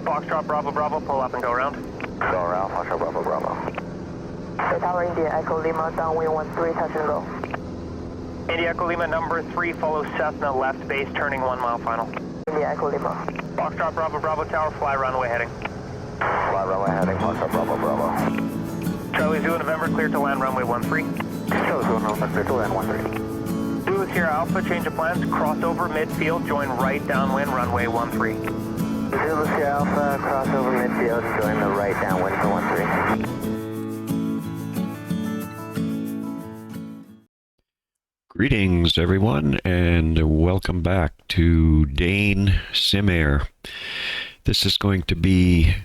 Foxtrot Bravo Bravo, pull up and go around. Go around, Foxtrot Bravo Bravo. Tower India Echo Lima, downwind 13, touch and go. India Echo Lima number 3, follow Cessna left base, turning 1 mile final. India Echo Lima. Foxtrot Bravo Bravo Tower, fly runway heading. Fly runway heading, Foxtrot Bravo Bravo. Charlie Zulu November, clear to land runway 13. Charlie Zulu November, clear to land 13. Zulu Sierra Alpha, change of plans, cross over midfield, join right downwind runway 13. Zulu Sierra Alpha, cross over midfield, join the right downwind for 13. Greetings, everyone, and welcome back to Dane Simair. This is going to be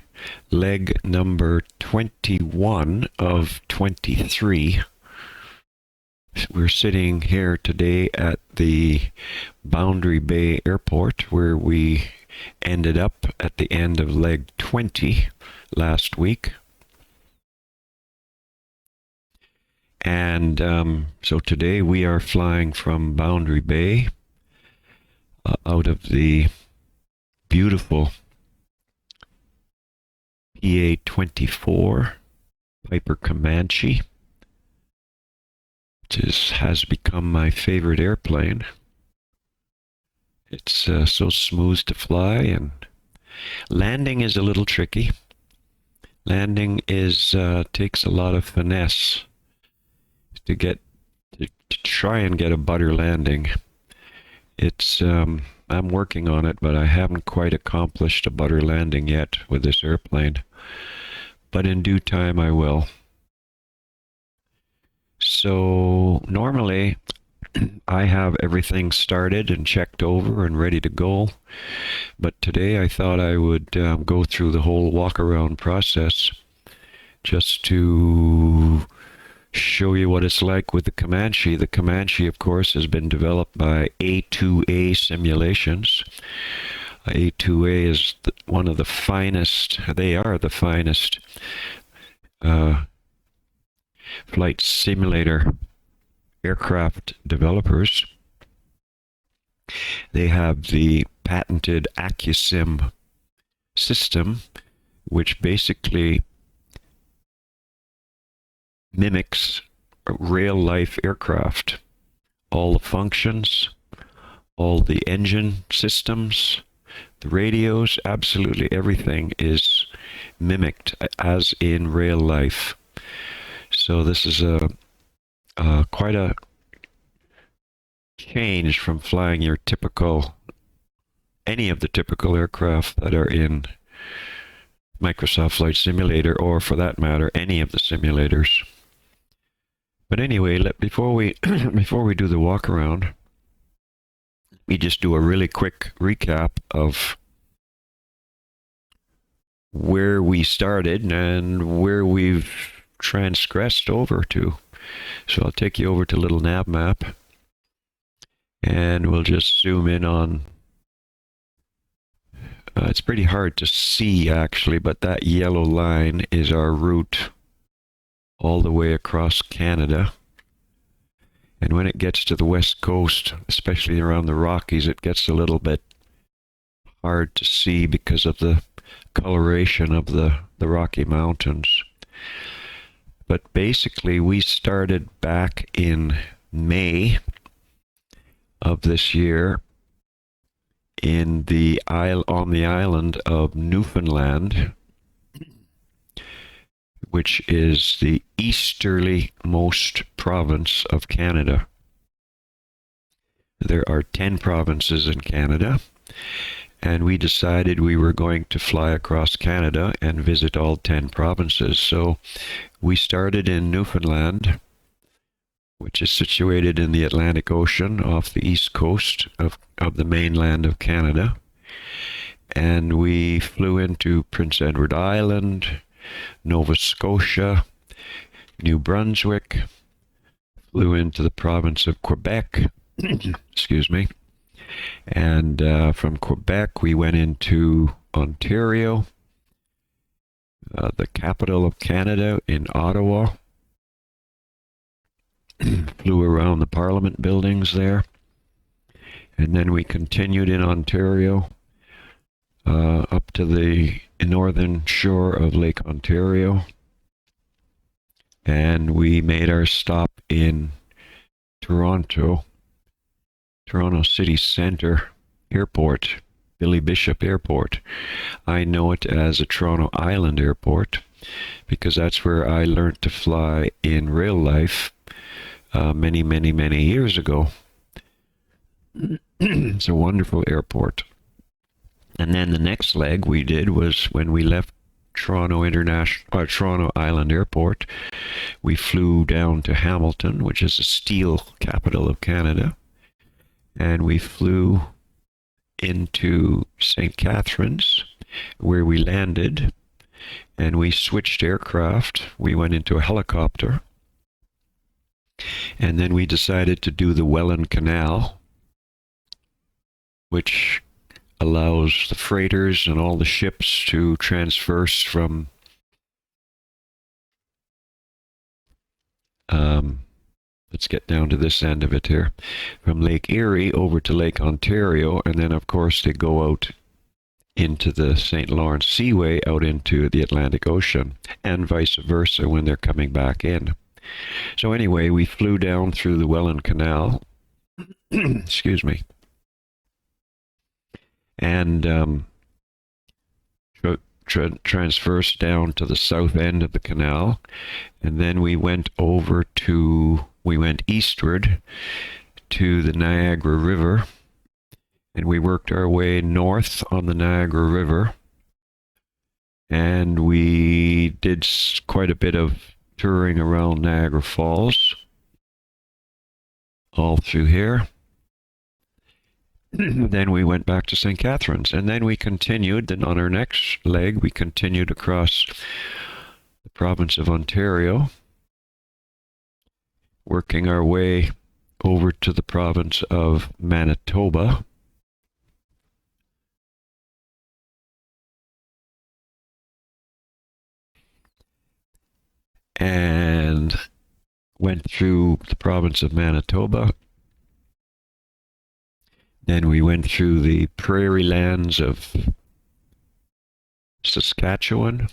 leg number 21 of 23. We're sitting here today at the Boundary Bay Airport, where we ended up at the end of leg 20 last week. And so today we are flying from Boundary Bay out of the beautiful PA-24 Piper Comanche, which has become my favorite airplane. It's so smooth to fly, and landing is a little tricky. Landing takes a lot of finesse to try and get a butter landing. It's I'm working on it, but I haven't quite accomplished a butter landing yet with this airplane. But in due time I will. So normally I have everything started and checked over and ready to go. But today I thought I would go through the whole walk-around process just to show you what it's like with the Comanche. The Comanche, of course, has been developed by A2A Simulations. A2A is one of the finest, they are the finest flight simulator aircraft developers. They have the patented AccuSim system, which basically mimics a real-life aircraft. All the functions, all the engine systems, the radios, absolutely everything is mimicked as in real life. So this is quite a change from flying your any of the typical aircraft that are in Microsoft Flight Simulator, or for that matter, any of the simulators. But anyway, before we do the walk around, we just do a really quick recap of where we started and where we've transgressed over to. So I'll take you over to little nav map, and we'll just zoom in on. It's pretty hard to see actually, but that yellow line is our route all the way across Canada. And when it gets to the west coast, especially around the Rockies, it gets a little bit hard to see because of the coloration of the Rocky Mountains. But basically we started back in May of this year on the island of Newfoundland, which is the easterly-most province of Canada. There are 10 provinces in Canada, and we decided we were going to fly across Canada and visit all 10 provinces. So we started in Newfoundland, which is situated in the Atlantic Ocean off the east coast of the mainland of Canada. And we flew into Prince Edward Island, Nova Scotia, New Brunswick, flew into the province of Quebec, excuse me, and from Quebec we went into Ontario, the capital of Canada in Ottawa, flew around the Parliament buildings there, and then we continued in Ontario up to the northern shore of Lake Ontario, and we made our stop in Toronto City Centre Airport, Billy Bishop Airport. I know it as a Toronto Island Airport because that's where I learned to fly in real life many, many, many years ago. It's a wonderful airport. And then the next leg we did was when we left Toronto Island Airport, we flew down to Hamilton, which is the steel capital of Canada, and we flew into St. Catharines, where we landed, and we switched aircraft. We went into a helicopter, and then we decided to do the Welland Canal, which allows the freighters and all the ships to transverse from let's get down to this end of it here, from Lake Erie over to Lake Ontario, and then of course they go out into the St. Lawrence Seaway out into the Atlantic Ocean, and vice versa when they're coming back in. So anyway, we flew down through the Welland Canal excuse me, and transversed down to the south end of the canal, and then we went eastward to the Niagara River, and we worked our way north on the Niagara River, and we did quite a bit of touring around Niagara Falls all through here. Then we went back to St. Catharines, and then we continued. Then on our next leg, we continued across the province of Ontario, working our way over to the province of Manitoba. And went through the province of Manitoba. Then we went through the prairie lands of Saskatchewan.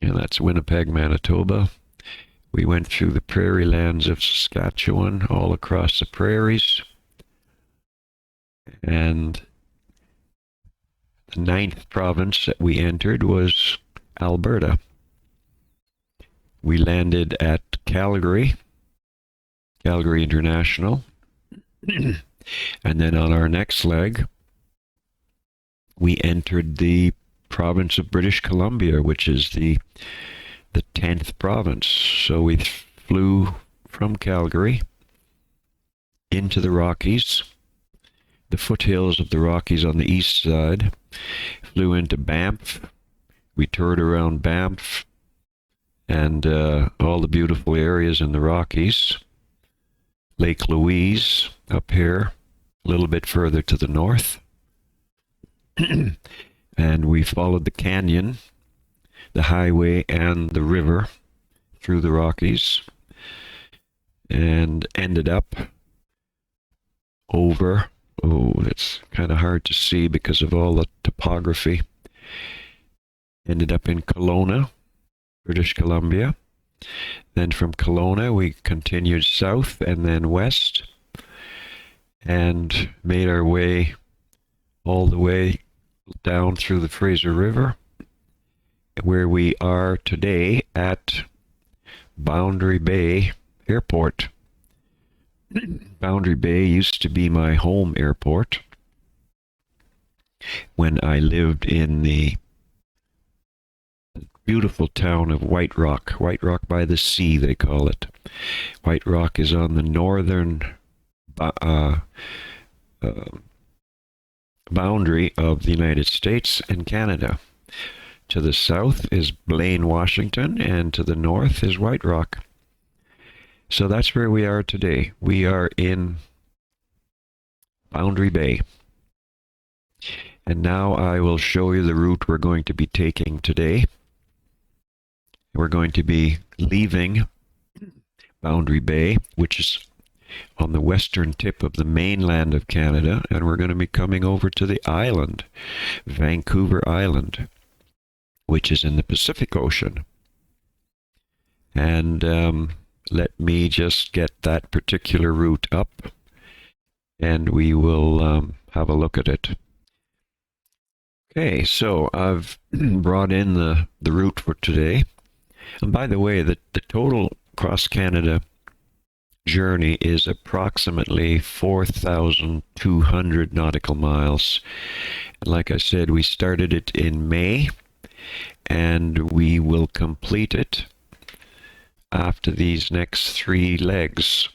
And that's Winnipeg, Manitoba. We went through the prairie lands of Saskatchewan, all across the prairies. And the 9th province that we entered was Alberta. We landed at Calgary International. And then on our next leg, we entered the province of British Columbia, which is the 10th province. So we flew from Calgary into the Rockies, the foothills of the Rockies on the east side, flew into Banff. We toured around Banff and all the beautiful areas in the Rockies. Lake Louise up here, a little bit further to the north. And we followed the canyon, the highway, and the river through the Rockies, and ended up over, it's kind of hard to see because of all the topography, ended up in Kelowna, British Columbia. Then from Kelowna we continued south and then west, and made our way all the way down through the Fraser River, where we are today at Boundary Bay Airport. Boundary Bay used to be my home airport when I lived in the beautiful town of White Rock by the sea, they call it. White Rock is on the northern boundary of the United States and Canada. To the south is Blaine, Washington, and to the north is White Rock. So that's where we are today. We are in Boundary Bay. And now I will show you the route we're going to be taking today. We're going to be leaving Boundary Bay, which is on the western tip of the mainland of Canada, and we're going to be coming over to the island, Vancouver Island, which is in the Pacific Ocean. And let me just get that particular route up, and we will have a look at it. Okay, so I've brought in the route for today. And by the way, the total cross-Canada journey is approximately 4,200 nautical miles. And like I said, we started it in May, and we will complete it after these next 3 legs.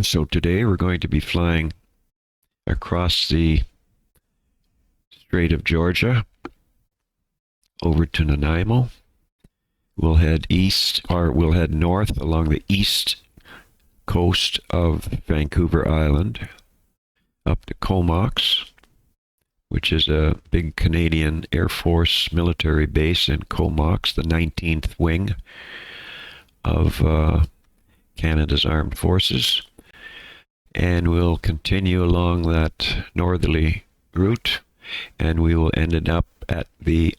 So today we're going to be flying across the Strait of Georgia over to Nanaimo. We'll head east, or we'll head north along the east coast of Vancouver Island up to Comanche, which is a big Canadian Air Force military base in Comanche, the 19th wing of Canada's Armed Forces. And we'll continue along that northerly route, and we will end it up at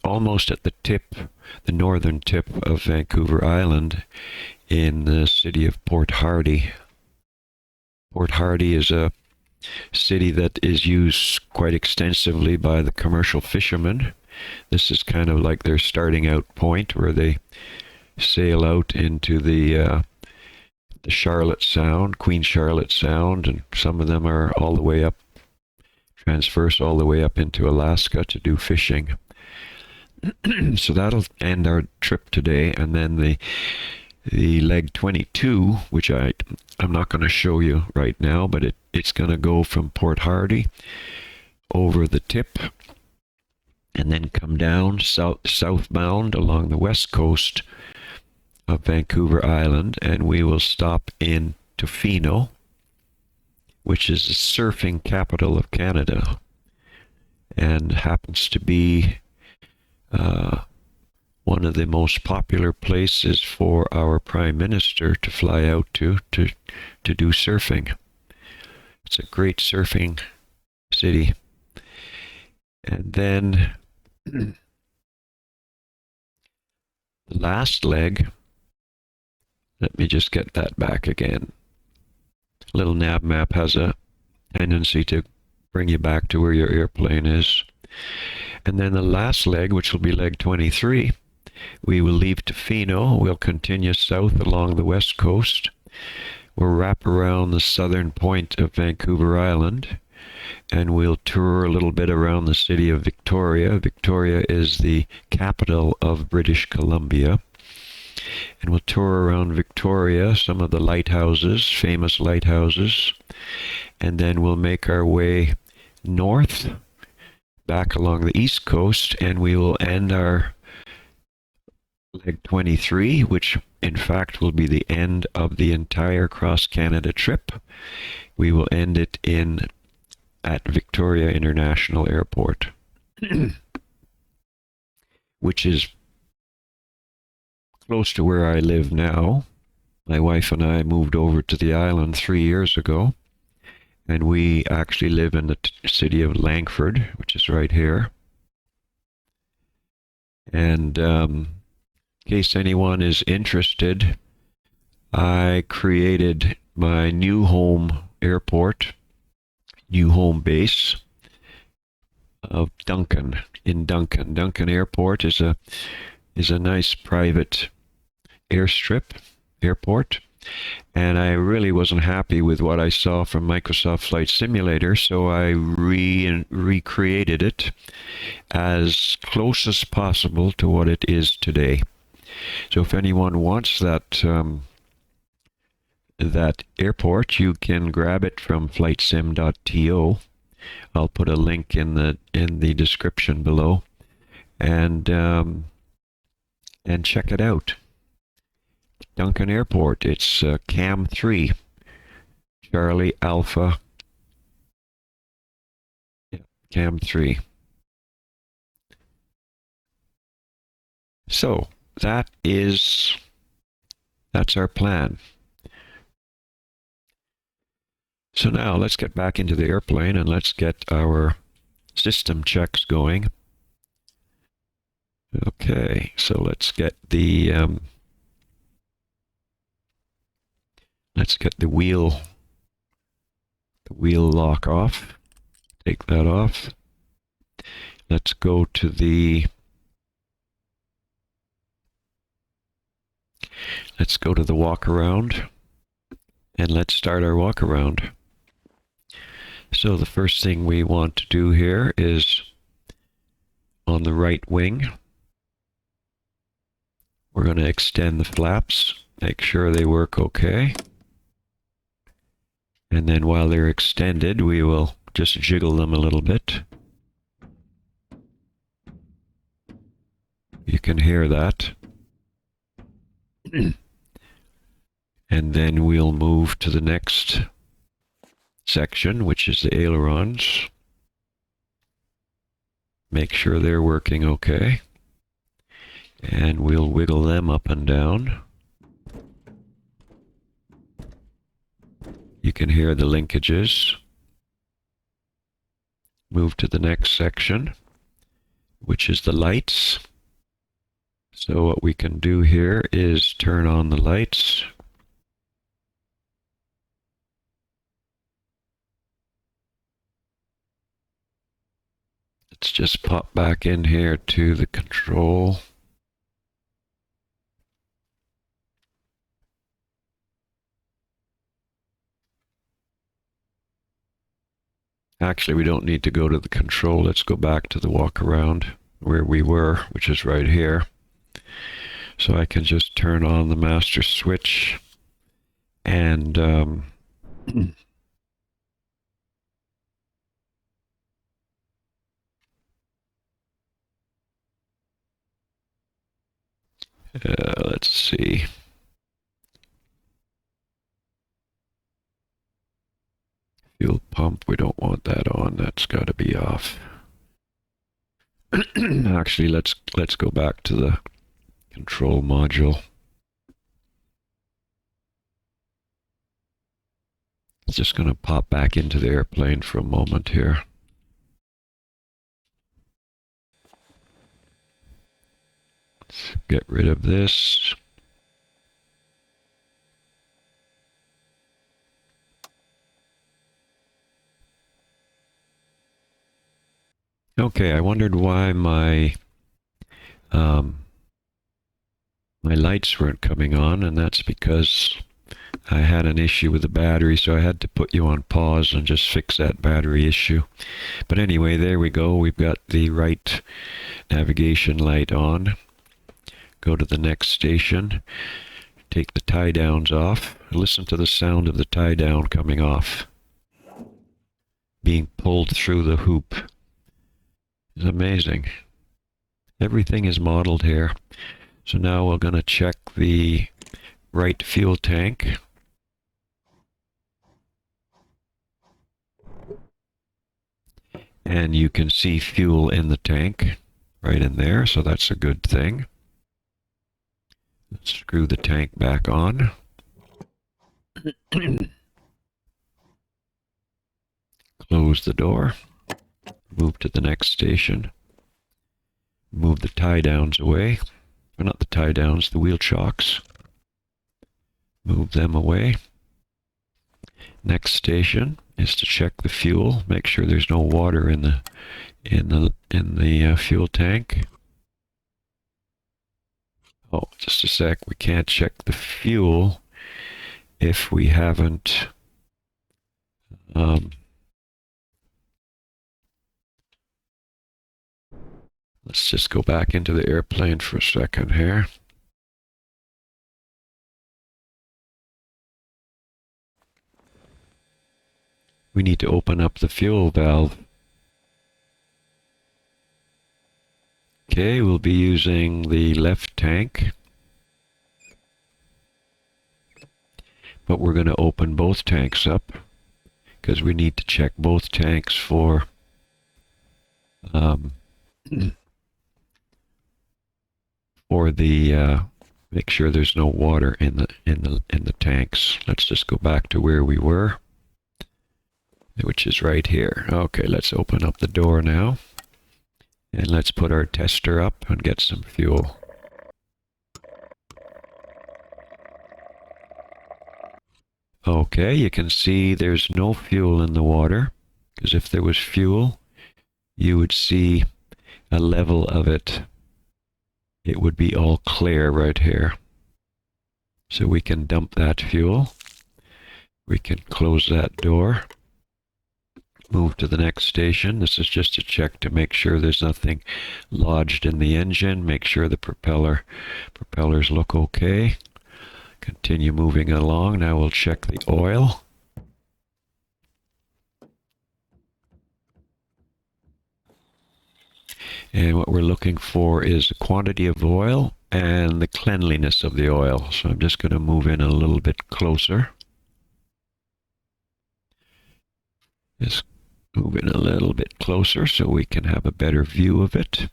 almost at the tip, the northern tip of Vancouver Island in the city of Port Hardy. Port Hardy is a city that is used quite extensively by the commercial fishermen. This is kind of like their starting out point, where they sail out into the Charlotte Sound, Queen Charlotte Sound, and some of them are all the way up, transverse all the way up into Alaska to do fishing. So that'll end our trip today, and then the leg 22, which I'm not going to show you right now, but it's going to go from Port Hardy over the tip and then come down southbound along the west coast of Vancouver Island, and we will stop in Tofino, which is the surfing capital of Canada, and happens to be one of the most popular places for our Prime Minister to fly out to do surfing. It's a great surfing city. And then the last leg, let me just get that back again. Little nav map has a tendency to bring you back to where your airplane is. And then the last leg, which will be leg 23, we will leave Tofino. We'll continue south along the west coast. We'll wrap around the southern point of Vancouver Island, and we'll tour a little bit around the city of Victoria. Victoria is the capital of British Columbia. And we'll tour around Victoria, some of the lighthouses, famous lighthouses, and then we'll make our way north, back along the east coast, and we will end our leg 23, which in fact will be the end of the entire cross-Canada trip. We will end it at Victoria International Airport, which is close to where I live now. My wife and I moved over to the island 3 years ago, and we actually live in the city of Langford, which is right here. And in case anyone is interested, I created my new home airport, new home base of Duncan, in Duncan. Duncan Airport is a nice private airport, and I really wasn't happy with what I saw from Microsoft Flight Simulator, so I recreated it as close as possible to what it is today. So if anyone wants that airport, you can grab it from flightsim.to. I'll put a link in the description below, and check it out. Duncan Airport. It's Cam 3, Charlie Alpha. Yeah, Cam 3. So that's our plan. So now let's get back into the airplane and let's get our system checks going. Okay, so let's get the wheel lock off. Take that off. Let's go to the walk around, and let's start our walk around. So the first thing we want to do here is on the right wing. We're going to extend the flaps, make sure they work okay. And then while they're extended, we will just jiggle them a little bit. You can hear that. And then we'll move to the next section, which is the ailerons. Make sure they're working okay. And we'll wiggle them up and down. You can hear the linkages. Move to the next section, which is the lights. So what we can do here is turn on the lights. Let's just pop back in here to the control. Actually, we don't need to go to the control. Let's go back to the walk around where we were, which is right here. So I can just turn on the master switch and let's see. Fuel pump, we don't want that on. That's got to be off. Actually, let's go back to the control module. Just going to pop back into the airplane for a moment here. Let's get rid of this. Okay, I wondered why my lights weren't coming on, and that's because I had an issue with the battery, so I had to put you on pause and just fix that battery issue. But anyway, there we go. We've got the right navigation light on. Go to the next station. Take the tie downs off. Listen to the sound of the tie down coming off. Being pulled through the hoop. It's amazing. Everything is modeled here. So now we're going to check the right fuel tank. And you can see fuel in the tank right in there, so that's a good thing. Let's screw the tank back on. Close the door. Move to the next station. Move the tie downs away. Or not the tie downs, the wheel chocks. Move them away. Next station is to check the fuel. Make sure there's no water in the fuel tank. Oh, just a sec. We can't check the fuel if we haven't let's just go back into the airplane for a second here. We need to open up the fuel valve. Okay, we'll be using the left tank. But we're going to open both tanks up because we need to check both tanks for make sure there's no water in the tanks. Let's just go back to where we were. which is right here. Okay, let's open up the door now. And let's put our tester up and get some fuel. Okay, you can see there's no fuel in the water, because if there was fuel, you would see a level of it. It would be all clear right here. So we can dump that fuel. We can close that door. Move to the next station. This is just a check to make sure there's nothing lodged in the engine. Make sure the propellers look okay. Continue moving along. Now we'll check the oil. And what we're looking for is the quantity of oil and the cleanliness of the oil. So I'm just going to move in a little bit closer. Just move in a little bit closer so we can have a better view of it.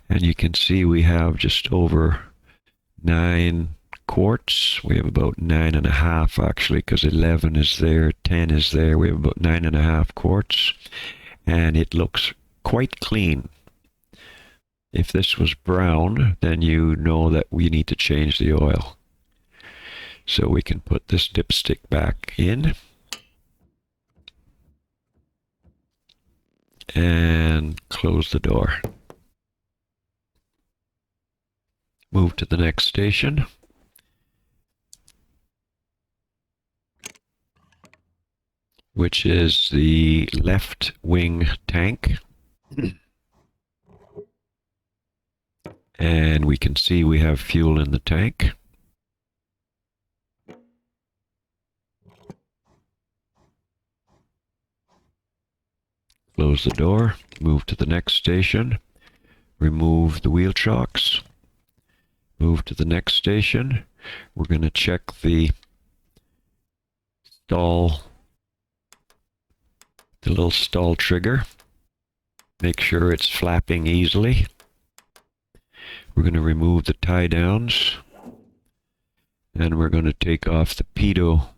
And you can see we have just over 9 quarts. We have about 9.5 actually, because 11 is there, 10 is there. We have about 9.5 quarts. And it looks quite clean. If this was brown, then you know that we need to change the oil. So we can put this dipstick back in. And close the door. Move to the next station. Which is the left wing tank. And we can see we have fuel in the tank. Close the door, move to the next station, remove the wheel chocks, move to the next station. We're going to check the stall, the little stall trigger, make sure it's flapping easily. We're going to remove the tie downs, and we're going to take off the pitot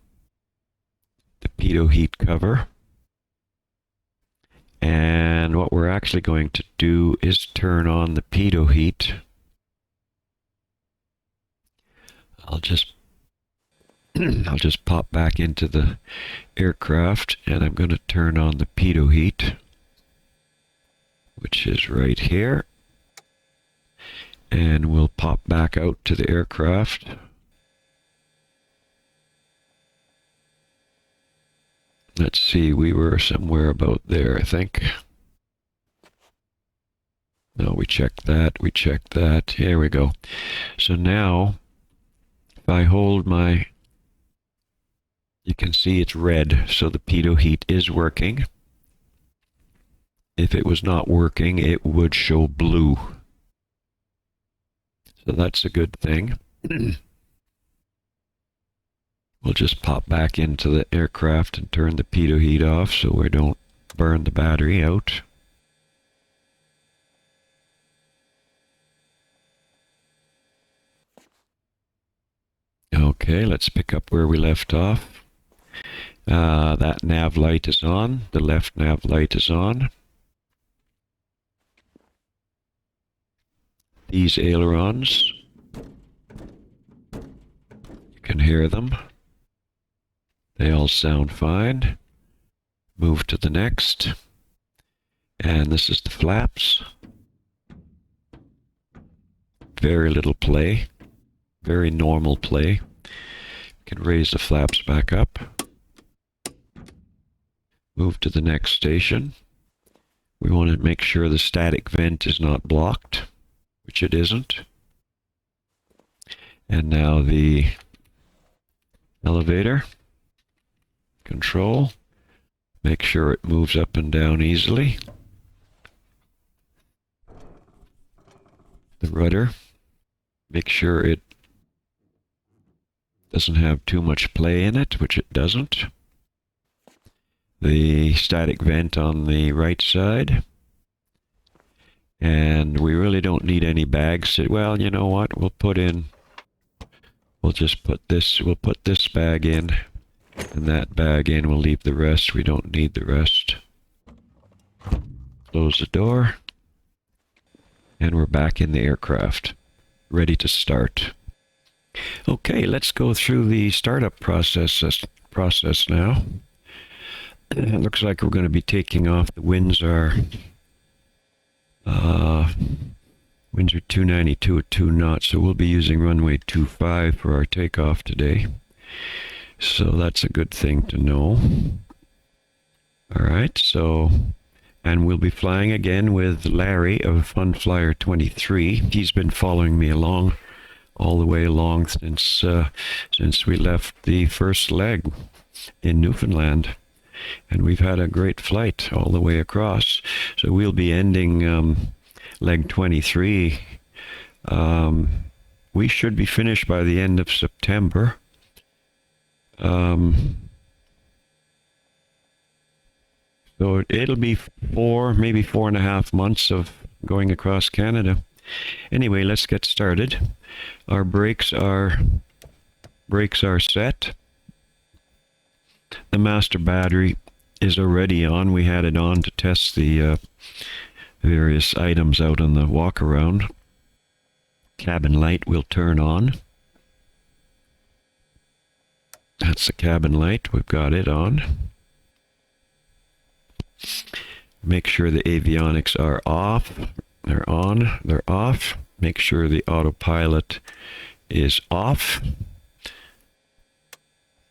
heat cover. And what we're actually going to do is turn on the pitot heat. I'll just pop back into the aircraft, and I'm going to turn on the pitot heat, which is right here. And we'll pop back out to the aircraft. Let's see, we were somewhere about there, I think. No, we checked that. Here we go. So now, if I hold my, you can see it's red, so the pitot heat is working. If it was not working, it would show blue. So that's a good thing. We'll just pop back into the aircraft and turn the pitot heat off so we don't burn the battery out. Okay, let's pick up where we left off. That nav light is on. The left nav light is on. These ailerons, you can hear them. They all sound fine. Move to the next. And this is the flaps. Very little play. Very normal play. You can raise the flaps back up. Move to the next station. We want to make sure the static vent is not blocked, which it isn't. And now the elevator control. Make sure it moves up and down easily. The rudder. Make sure it doesn't have too much play in it, which it doesn't. The static vent on the right side. And we really don't need any bags. Well, you know what? We'll just put this bag in And that bag in, we'll leave the rest. We don't need the rest. Close the door. And we're back in the aircraft, ready to start. Okay, let's go through the startup process now. It looks like we're going to be taking off. The winds are 292 at 2 knots, so we'll be using runway 25 for our takeoff today. So that's a good thing to know. All right, so, and we'll be flying again with Larry of Fun Flyer 23. He's been following me along, all the way along since we left the first leg in Newfoundland. And we've had a great flight all the way across. So we'll be ending leg 23. We should be finished by the end of September. So it'll be maybe 4.5 months of going across Canada. Anyway, let's get started. Our brakes are set. The master battery is already on. We had it on to test the various items out on the walk around. Cabin light will turn on. That's the cabin light. We've got it on. Make sure the avionics are off. They're on. They're off. Make sure the autopilot is off.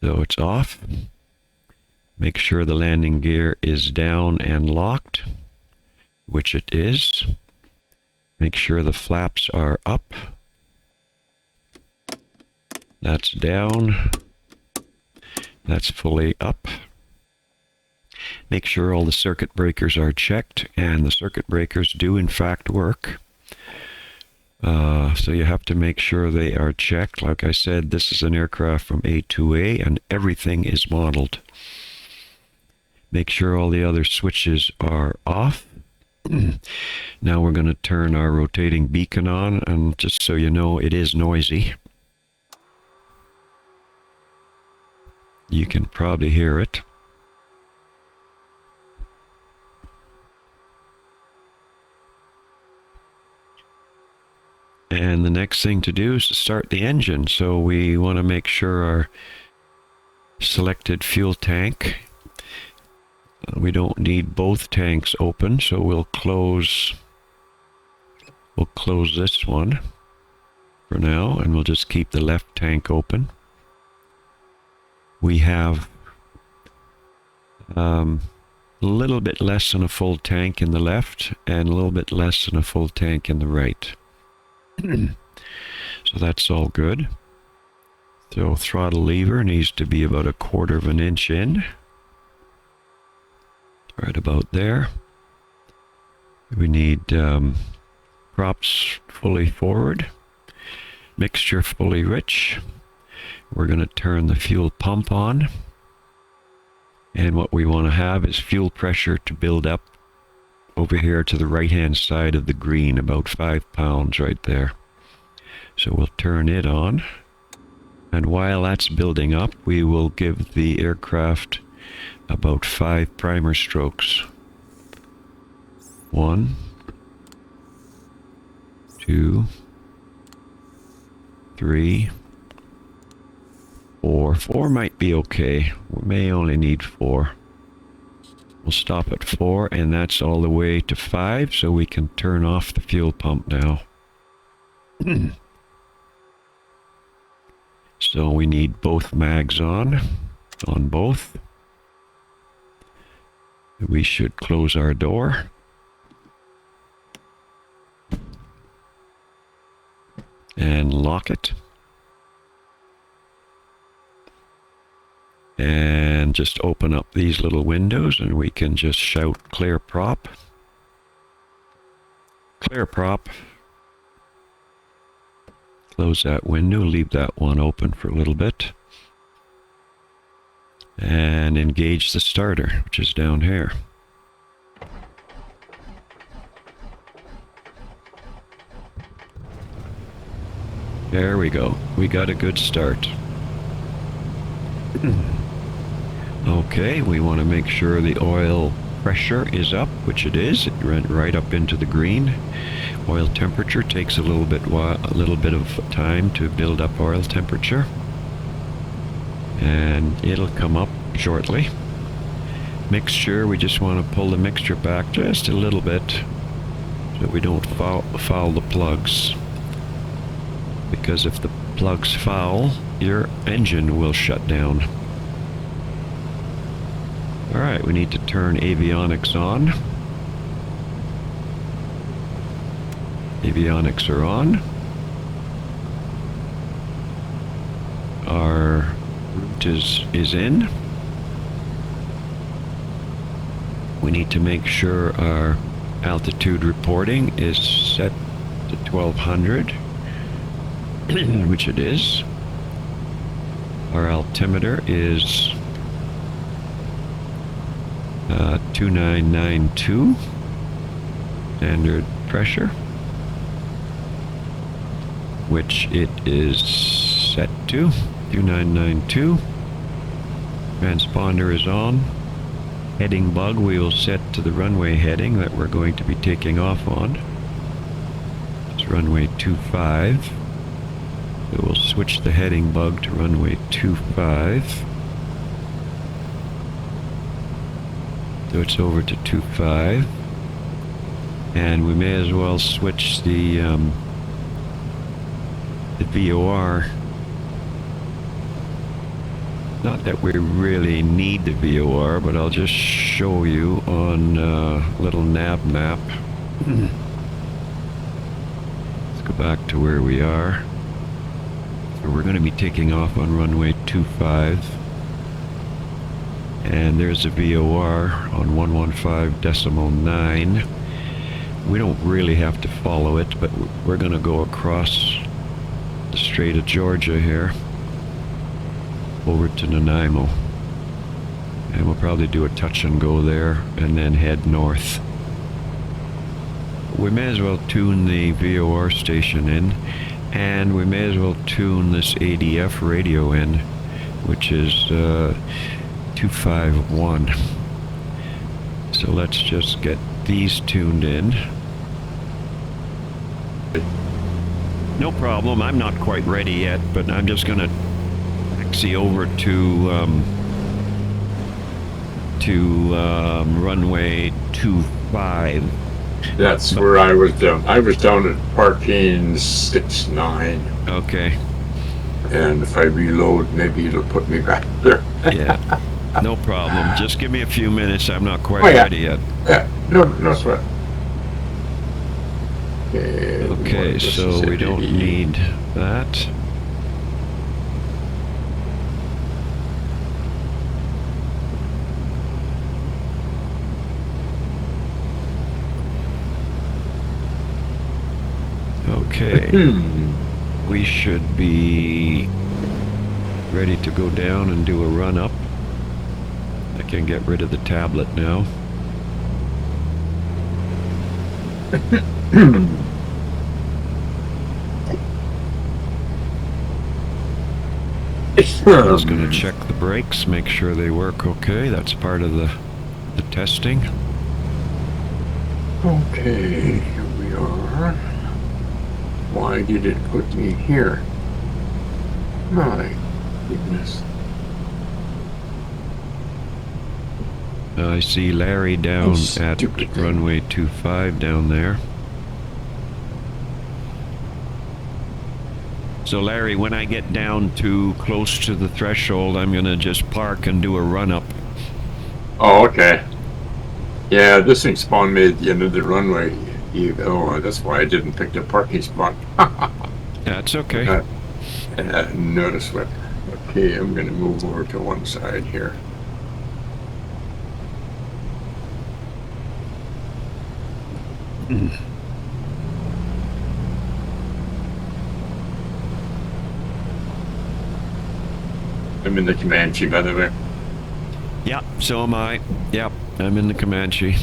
So it's off. Make sure the landing gear is down and locked, which it is. Make sure the flaps are up. That's down. That's fully up. Make sure all the circuit breakers are checked, and the circuit breakers do in fact work. So you have to make sure they are checked. Like I said, this is an aircraft from A2A, and everything is modeled. Make sure all the other switches are off. Now we're going to turn our rotating beacon on, and just so you know, it is noisy. You can probably hear it. And the next thing to do is to start the engine. So we want to make sure our selected fuel tank, we don't need both tanks open, so we'll close this one for now, and we'll just keep the left tank open. We have a little bit less than a full tank in the left and a little bit less than a full tank in the right. So that's all good. So throttle lever needs to be about 1/4 of an inch in. Right about there. We need props fully forward. Mixture fully rich. We're going to turn the fuel pump on. And what we want to have is fuel pressure to build up over here to the right hand side of the green, about 5 pounds right there. So we'll turn it on, and while that's building up, we will give the aircraft about 5 primer strokes. 1, 2, 3, 4. 4 might be okay. We may only need 4. We'll stop at 4, and that's all the way to 5, so we can turn off the fuel pump now. So we need both mags on both. We should close our door. And lock it. And just open up these little windows, and we can just shout clear prop. Clear prop. Close that window, leave that one open for a little bit. And engage the starter, which is down here. There we go. We got a good start. Okay, we want to make sure the oil pressure is up, which it is. It went right up into the green. Oil temperature takes a little bit of time to build up oil temperature, and it'll come up shortly. Mixture, we just want to pull the mixture back just a little bit so that we don't foul the plugs, because if the plugs foul, your engine will shut down. Alright, we need to turn avionics on. Avionics are on. Our route is in. We need to make sure our altitude reporting is set to 1200, which it is. Our altimeter is 2992, standard pressure, which it is set to 2992. Transponder is on. Heading bug we will set to the runway heading that we're going to be taking off on. It's runway 25. So we'll switch the heading bug to runway 25. So it's over to 25. And we may as well switch the VOR. Not that we really need the VOR, but I'll just show you on a little nav map. Let's go back to where we are. So we're going to be taking off on runway 25. And there's a VOR on 115.9. We don't really have to follow it, but we're going to go across the Strait of Georgia here over to Nanaimo, and we'll probably do a touch and go there and then head north. We may as well tune the VOR station in, and we may as well tune this ADF radio in, which is 251. So let's just get these tuned in. No problem, I'm not quite ready yet, but I'm just gonna taxi over to runway 25. That's where I was down. I was down at parking 69. Okay. And if I reload, maybe it'll put me back there. Yeah. No problem. Just give me a few minutes. I'm not quite ready yet. Yeah. No sweat. Okay, so we don't need that. Okay. We should be ready to go down and do a run up. I can get rid of the tablet now. I'm just going to check the brakes, make sure they work okay. That's part of the testing. Okay, here we are. Why did it put me here? My goodness. I see Larry down at runway 25 down there. So Larry, when I get down to close to the threshold, I'm going to just park and do a run up. Oh, okay. Yeah, this thing spawned me at the end of the runway. Oh, that's why I didn't pick the parking spot. That's okay. I hadn't noticed what. Okay, I'm going to move over to one side here. I'm in the Comanche, by the way. Yep, so am I. Yep, I'm in the Comanche.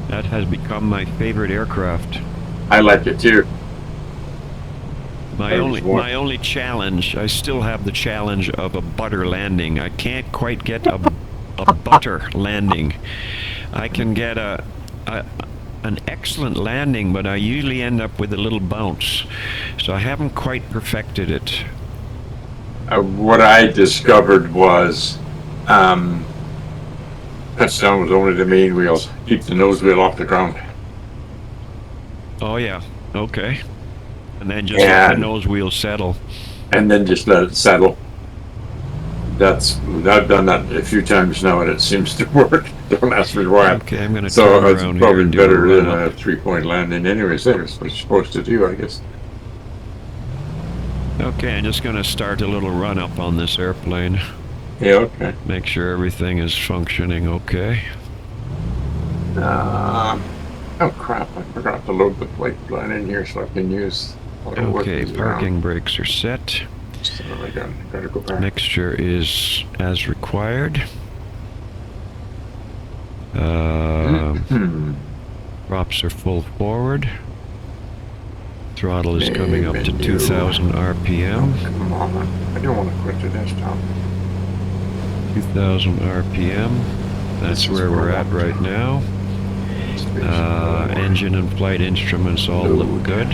That has become my favorite aircraft. I like it too. My only challenge, I still have the challenge of a butter landing. I can't quite get a butter landing. I can get an excellent landing, but I usually end up with a little bounce. So I haven't quite perfected it. What I discovered was touchdown was only the main wheels. Keep the nose wheel off the ground. Oh yeah, okay. And then just let the nose wheel settle. And then just let it settle. I've done that a few times now, and it seems to work. Don't ask me why. Okay, I'm going to so turn it's around probably here and do better a than run a up. 3-point landing anyways. That's what you're supposed to do, I guess. Okay, I'm just going to start a little run up on this airplane. Yeah, okay. Make sure everything is functioning okay. Oh crap, I forgot to load the flight plan in here so I can use Okay, parking brakes are set. So I gotta go back. Mixture is as required. Props are full forward. Throttle is coming up to 2,000 RPM. Oh, come on, I don't want to quit the desktop. 2,000 RPM. That's where we're at right now. Engine and flight instruments all look good.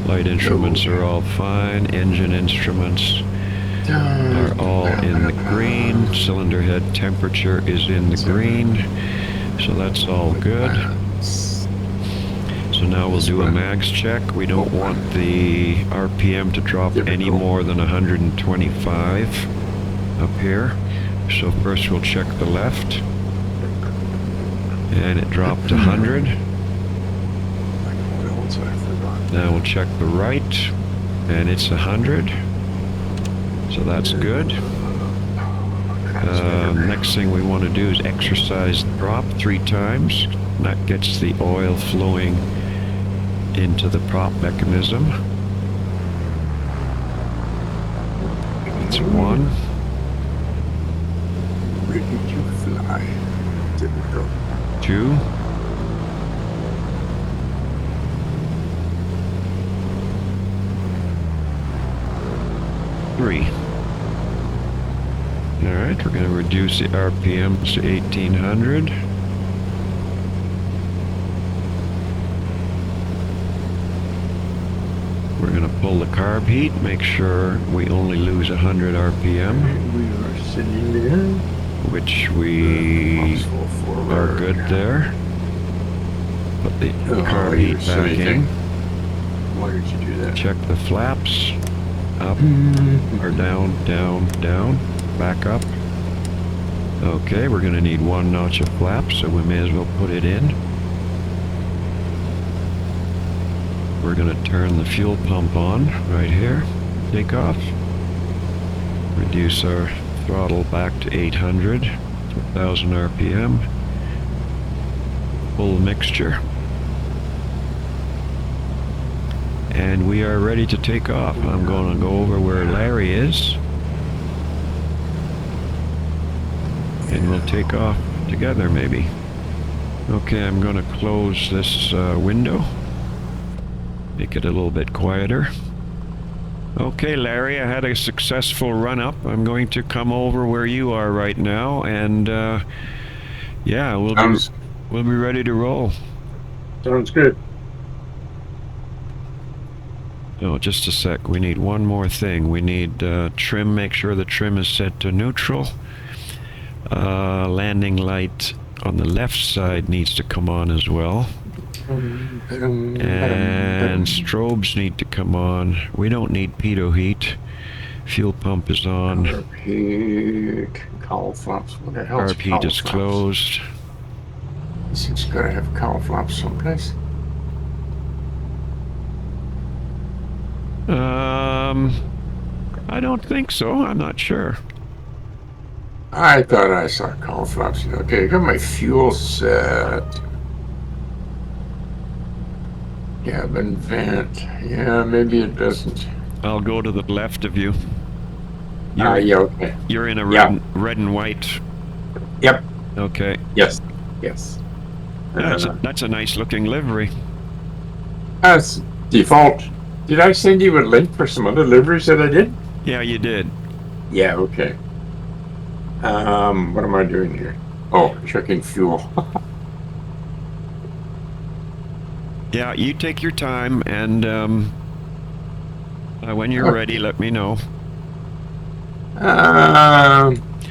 Flight instruments are all fine. Engine instruments are all in the green. Cylinder head temperature is in the green. So that's all good. So now we'll do a mags check. We don't want the RPM to drop any more than 125 up here. So first we'll check the left. And it dropped 100. Now we'll check the right, and it's 100. So that's good. Next thing we want to do is exercise the prop 3 times. That gets the oil flowing into the prop mechanism. That's 1. Where did you fly? Didn't go. 2. 3. Alright, we're going to reduce the RPMs to 1800. We're going to pull the carb heat, make sure we only lose 100 RPM. We are sitting there. Which we are good there. Put the carb heat back in. Why did you do that? Check the flaps. Up or down, down, down. Back up. Okay, we're going to need 1 notch of flap, so we may as well put it in. We're going to turn the fuel pump on right here. Take off. Reduce our throttle back to 800, 1,000 RPM. Full mixture. And we are ready to take off. I'm going to go over where Larry is. And we'll take off together maybe. Okay, I'm going to close this window. Make it a little bit quieter. Okay, Larry, I had a successful run-up. I'm going to come over where you are right now, and yeah, we'll be ready to roll. Sounds good. Oh, just a sec. We need one more thing. We need trim. Make sure the trim is set to neutral. Landing light on the left side needs to come on as well. And strobes need to come on. We don't need pitot heat. Fuel pump is on. Carb cowl flaps. What the hell? Carb heat is closed. This thing's gotta have cowl flaps someplace. I don't think so. I'm not sure. I thought I saw cowl flaps. Okay, I got my fuel set. Cabin vent. Yeah, maybe it doesn't. I'll go to the left of you. Yeah, okay. You're in a red and white. Yep. Okay. Yes. That's a nice looking livery. That's default. Did I send you a link for some other deliveries that I did? Yeah, you did. Yeah, okay. What am I doing here? Oh, checking fuel. Yeah, you take your time, and when you're Okay. ready, let me know.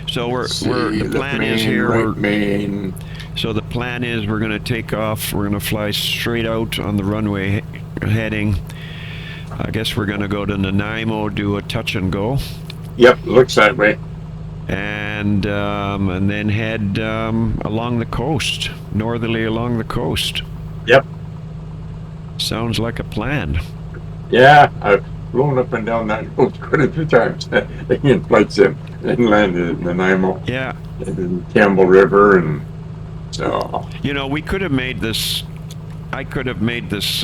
So the plan is here. So the plan is we're going to take off. We're going to fly straight out on the runway heading. I guess we're going to go to Nanaimo, do a touch and go. Yep, looks that way. And then head along the coast, northerly along the coast. Yep. Sounds like a plan. Yeah, I've flown up and down that road quite a few times. Taking flights in and landed in Nanaimo. Yeah. And in Campbell River, and so. You know, we could have made this. I could have made this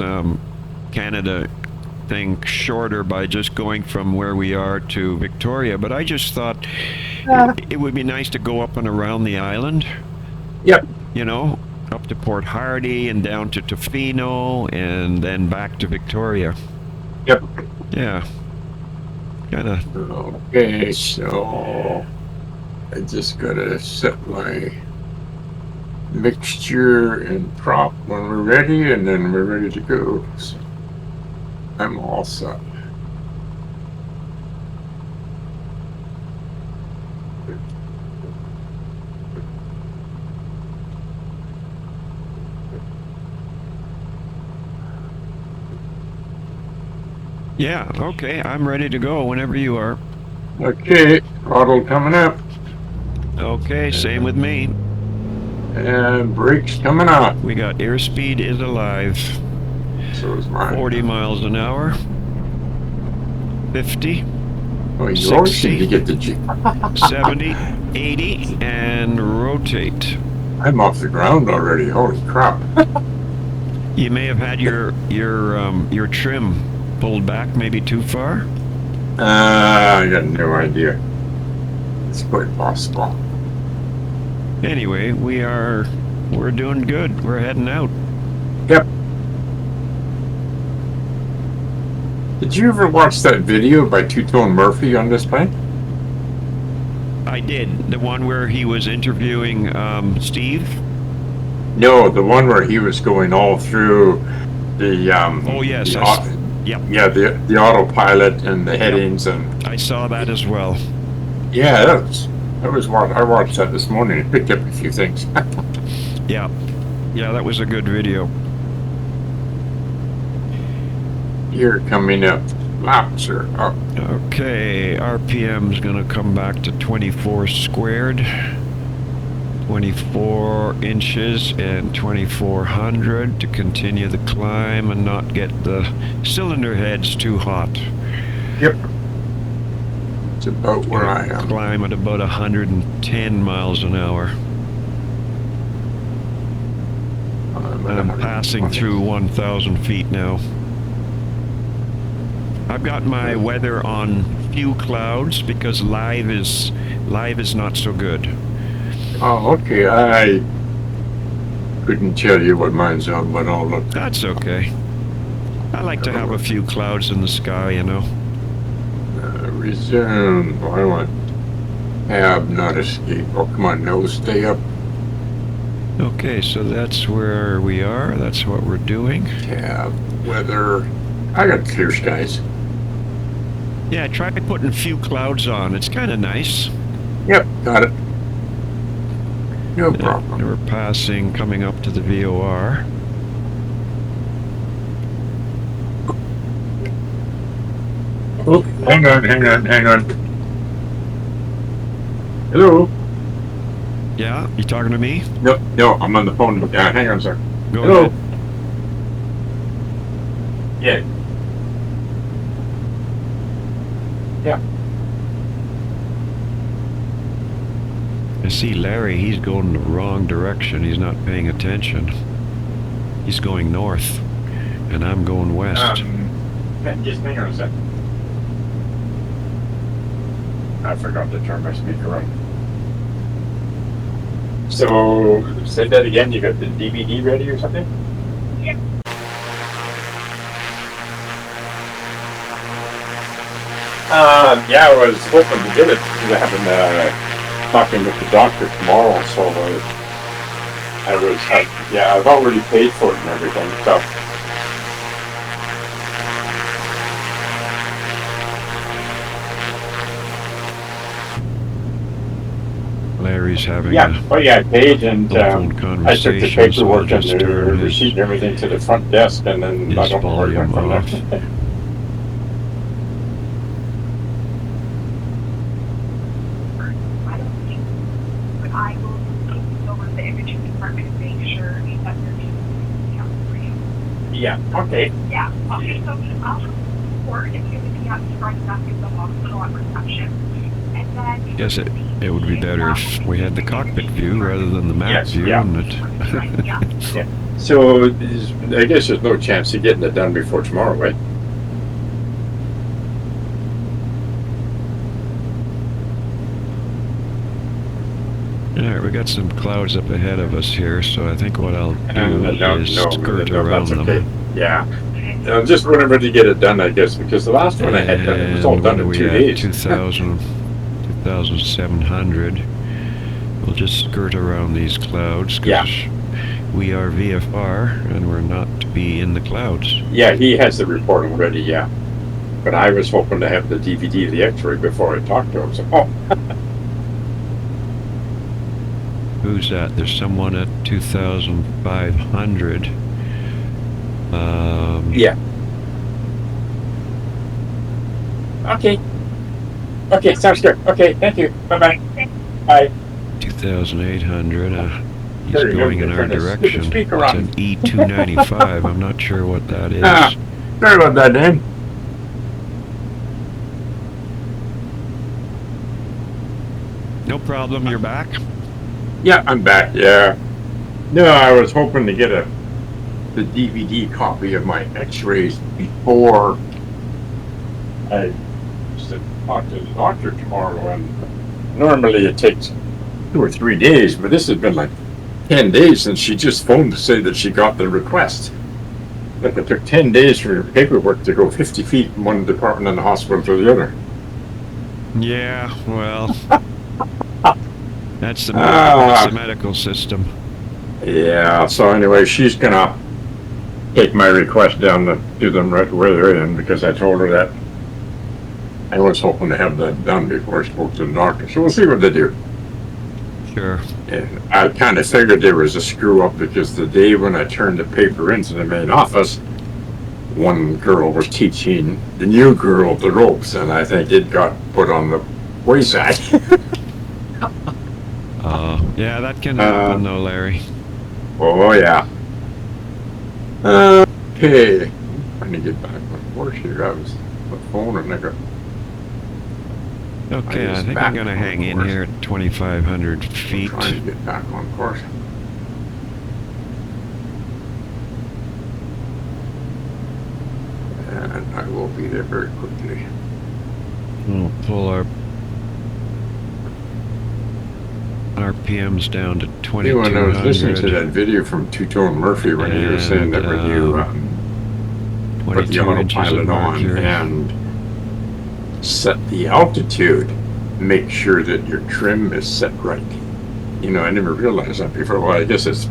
Canada thing shorter by just going from where we are to Victoria, but I just thought it would be nice to go up and around the island. Yep. You know, up to Port Hardy and down to Tofino and then back to Victoria. Yep. Yeah. Kind of. Okay, so I just gotta set my mixture and prop when we're ready, and then we're ready to go. So I'm all set. Yeah, okay, I'm ready to go whenever you are. Okay, throttle coming up. Okay, same with me. And brakes coming up. We got airspeed is alive. So is mine. 40 miles an hour. 50. Oh, you 60, always seem to get the G. 70, 80, and rotate. I'm off the ground already. Holy crap. You may have had your trim pulled back maybe too far. I got no idea. It's quite possible. Anyway, we're doing good. We're heading out. Yep. Did you ever watch that video by Two-Tone Murphy on this plane? I did. The one where he was interviewing Steve? No, the one where he was going all through the Oh yes. Yep. Yeah, the autopilot and the headings, and I saw that as well. Yeah, I watched that this morning and picked up a few things. Yeah, that was a good video. You're coming up. Laps are up. Okay, RPM's gonna come back to 24 squared, 24 inches, and 2400 to continue the climb and not get the cylinder heads too hot. Yep. It's about where I am. Climb at about 110 miles an hour. I'm passing through 1,000 feet now. I've got my weather on few clouds because live is not so good. Oh, okay. I couldn't tell you what mine's on, but I'll look. That's okay. I like to have a few clouds in the sky, you know. Resume. Oh, I want tab, not escape. Oh, come on, no, stay up. Okay, so that's where we are. That's what we're doing. Tab, weather. I got clear skies. Yeah, try putting a few clouds on. It's kind of nice. Yep, got it. No problem. And we're passing, coming up to the VOR. Oh, hang on. Hello? Yeah, you talking to me? No, I'm on the phone. Hang on, sir. Go Hello? ahead. Yeah. I see Larry, he's going the wrong direction. He's not paying attention. He's going north, and I'm going west. Just hang on a second. I forgot to turn my speaker on. So, say that again. You got the DVD ready or something? Yeah. Yeah, I was hoping to get it because I have talking with the doctor tomorrow, so I've already paid for it and everything, so. Larry's having Yeah, a I paid and telephone I took the conversation, so I'll paperwork and just the turn receipt and everything to the front desk, and then I his don't know where it went volume from off. there. I don't think, but I will take this over to the imaging department and make sure that they're doing accounts for you. Yeah, okay. Yeah, okay, so I'll report if you're looking at the front desk of the hospital at reception. And then Guess it would be better if we had the cockpit view rather than the map Yes, view, yeah. wouldn't it? Yeah. Yeah. So I guess there's no chance of getting it done before tomorrow, right? Alright, we got some clouds up ahead of us here, so I think what I'll do is skirt around that's okay. them. Yeah. Just whenever to get it done, I guess, because the last one I had done, it was all And done what in do 2 we have? days. 2,700. We'll just skirt around these clouds Yeah. because we are VFR and we're not to be in the clouds. Yeah, he has the report already, yeah. But I was hoping to have the DVD of the X-ray before I talked to him, so, Who's that? There's someone at 2,500. yeah. Okay. Okay, sounds good. Okay, thank you. Bye-bye. Bye. 2,800. He's There you go. going in our Turn the direction. speaker It's on. an E295. I'm not sure what that is. Sorry about that, Dan. No problem. You're back. Yeah, I'm back, yeah. No, I was hoping to get the DVD copy of my X-rays before I talk to the doctor tomorrow, and normally it takes 2 or 3 days, but this has been like 10 days since she just phoned to say that she got the request. Like it took 10 days for her paperwork to go 50 feet from one department in the hospital to the other. Yeah, well, that's the medical system. Yeah, so anyway, she's gonna take my request down to them right where they're in, because I told her that I was hoping to have that done before I spoke to the doctor. So we'll see what they do. Sure. And I kind of figured there was a screw up because the day when I turned the paper into the main office, one girl was teaching the new girl the ropes, and I think it got put on the wayside. Yeah, that can happen though, Larry. Oh, yeah. Okay. I'm trying to get back on course here. I was on the phone and I got... Okay, I think I'm going to hang in here at 2,500 feet. Trying to get back on course. And I will be there very quickly. We'll pull our RPMs down to 2,200. When I was listening to that video from Two-Tone Murphy when he was saying that when you put the 22 inches of autopilot on mercury. and set the altitude, make sure that your trim is set right. You know, I never realized that before. Well, I guess it's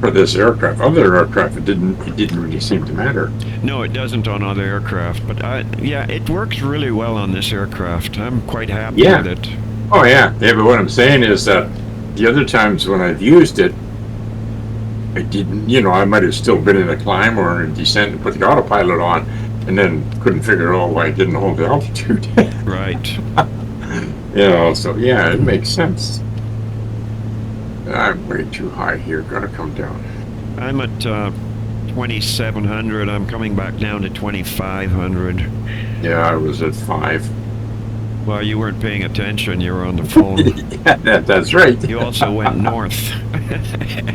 for this aircraft. Other aircraft, it didn't really seem to matter. No, it doesn't on other aircraft, but yeah, it works really well on this aircraft. I'm quite happy with it. Oh yeah, but what I'm saying is that the other times when I've used it, I didn't, I might have still been in a climb or in a descent and put the autopilot on, and then couldn't figure out why I didn't hold the altitude. Right. So yeah, it makes sense. I'm way too high here, gotta come down. I'm at 2,700. I'm coming back down to 2,500. Yeah, I was at 5. Well, you weren't paying attention. You were on the phone. Yeah, that's right. You also went north.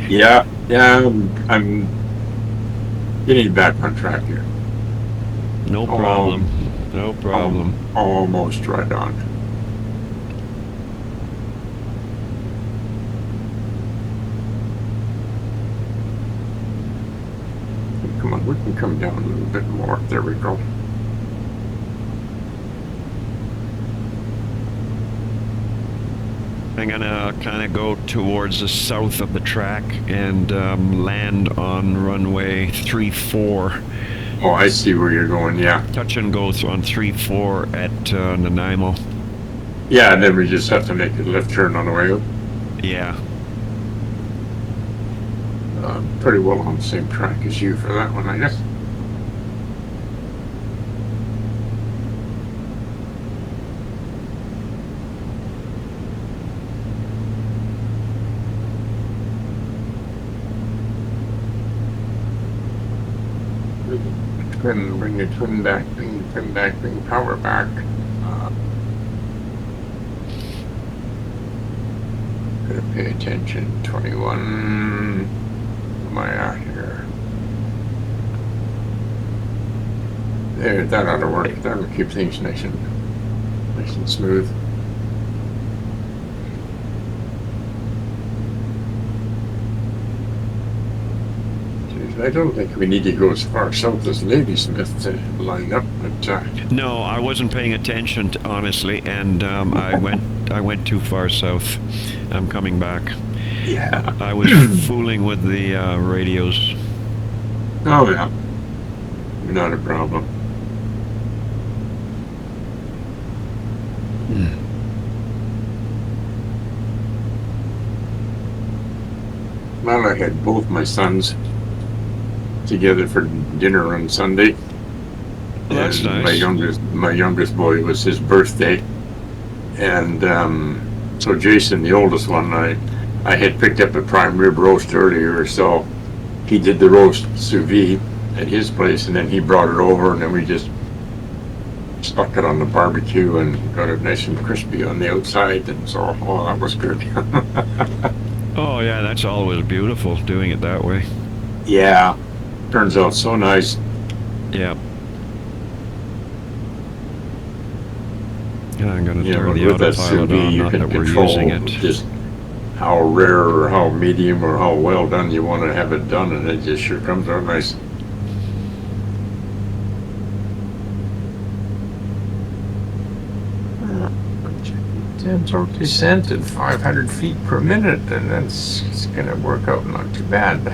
Yeah, I'm getting back on track here. No problem. No problem. Almost right on. Come on, we can come down a little bit more. There we go. I'm gonna kind of go towards the south of the track and land on runway 34. Oh, I see where you're going, yeah. Touch and go on 34 at Nanaimo. Yeah, and then we just have to make a left turn on the way up. Yeah. Pretty well on the same track as you for that one, I guess. Bring the twin back, bring power back. Gotta pay attention. 21. Where am I at here? There, that ought to work. That'll keep things nice and smooth. I don't think we need to go as far south as Ladysmith to line up, but No, I wasn't paying attention, honestly, and I went too far south. I'm coming back. yeah. I was fooling with the radios. Oh yeah, not a problem. Well, I had both my sons together for dinner on Sunday. Well, that's And nice. my youngest boy was his birthday, and so Jason, the oldest one, I had picked up a prime rib roast earlier, so he did the roast sous vide at his place, and then he brought it over, and then we just stuck it on the barbecue and got it nice and crispy on the outside, and so that was good. Oh yeah, that's always beautiful doing it that way. Yeah, turns out so nice. Yeah. I'm gonna Yeah, turn but the with that sous autopilot vide, on, you not can that we're control using it. just how rare or how medium or how well done you want to have it done, and it just sure comes out nice. Gentle descent at 500 feet per minute, and it's going to work out not too bad.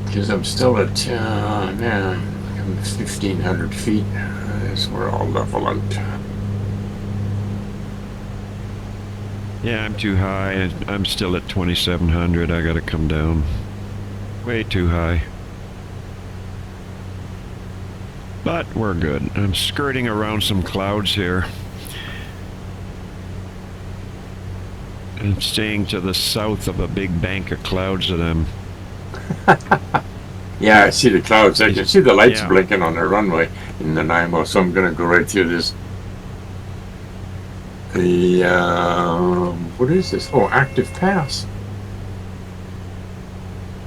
Because I'm still at, I'm 1,500 feet. That's where I'll level out. Yeah, I'm too high. I'm still at 2,700. I gotta come down. Way too high. But we're good. I'm skirting around some clouds here. I'm staying to the south of a big bank of clouds that I'm... Yeah, I see the clouds. I can see the lights Yeah. blinking on the runway in Nanaimo, so I'm going to go right through this. What is this? Oh, active pass.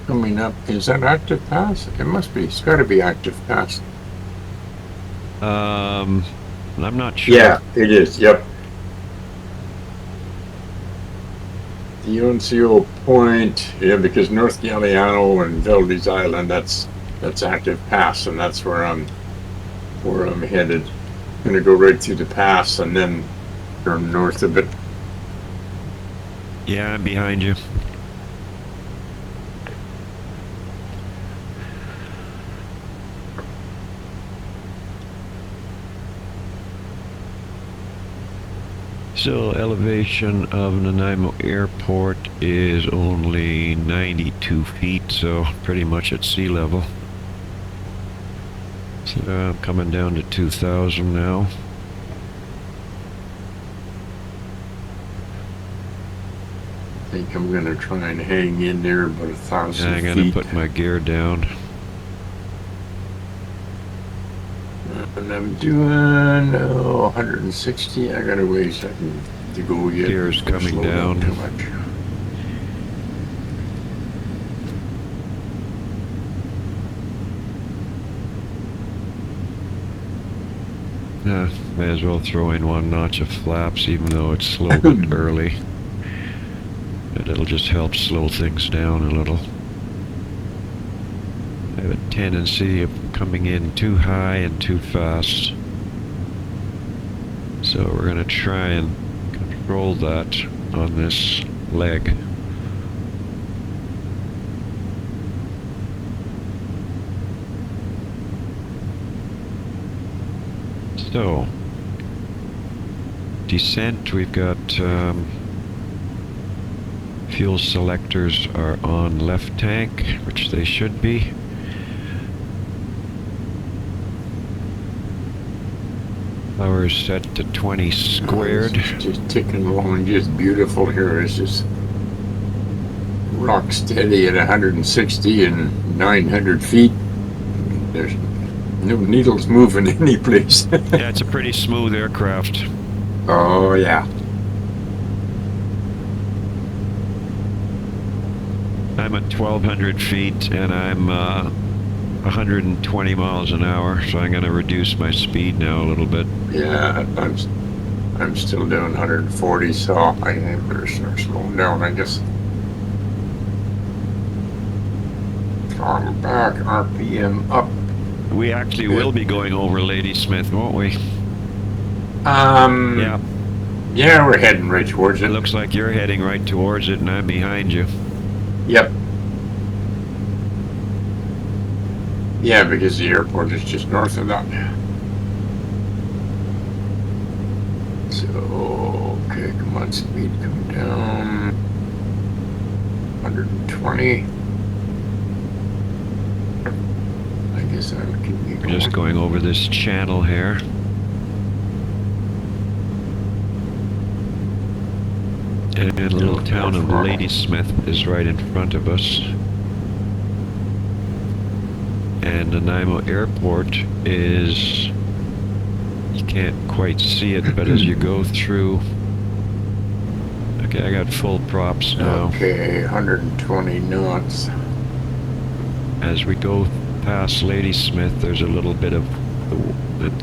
Coming up, is that active pass? It must be. It's got to be active pass. I'm not sure. Yeah, it is. Yep. The UNCO point, yeah, because North Galiano and Valdez Island, that's active pass, and that's where I'm headed. Gonna go right through the pass and then turn north of it. Yeah, I'm behind you. So elevation of Nanaimo Airport is only 92 feet, so pretty much at sea level. So I'm coming down to 2,000 now. I think I'm gonna try and hang in there about 1,000 I'm feet. gonna put my gear down. And I'm doing 160. I got a ways to go yet. Gear's before I coming slow down. too much. May as well throw in one notch of flaps, even though it's slow but early. But it'll just help slow things down a little. I have a tendency of coming in too high and too fast. So we're going to try and control that on this leg. So, descent, we've got fuel selectors are on left tank, which they should be. Power is set to 20 squared. It's just ticking along, just beautiful here. It's just rock steady at 160 and 900 feet. There's no needles moving any place. Yeah, it's a pretty smooth aircraft. Oh, yeah. I'm at 1,200 feet and I'm 120 miles an hour, so I'm going to reduce my speed now a little bit. Yeah, I'm still doing 140, so I better start slowing down, I guess. Throttle back, RPM up. We actually will be going over Ladysmith, won't we? Yeah. Yeah, we're heading right towards It it. looks like you're heading right towards it and I'm behind you. Yep. Yeah, because the airport is just north of that. So, okay, come on, speed, come down. 120. I guess I can keep We're going. just going over this channel here. And the little town of Ladysmith is right in front of us. And Nanaimo Airport is, you can't quite see it, but as you go through, okay, I got full props now. Okay, 120 knots. As we go past Ladysmith, there's a little bit of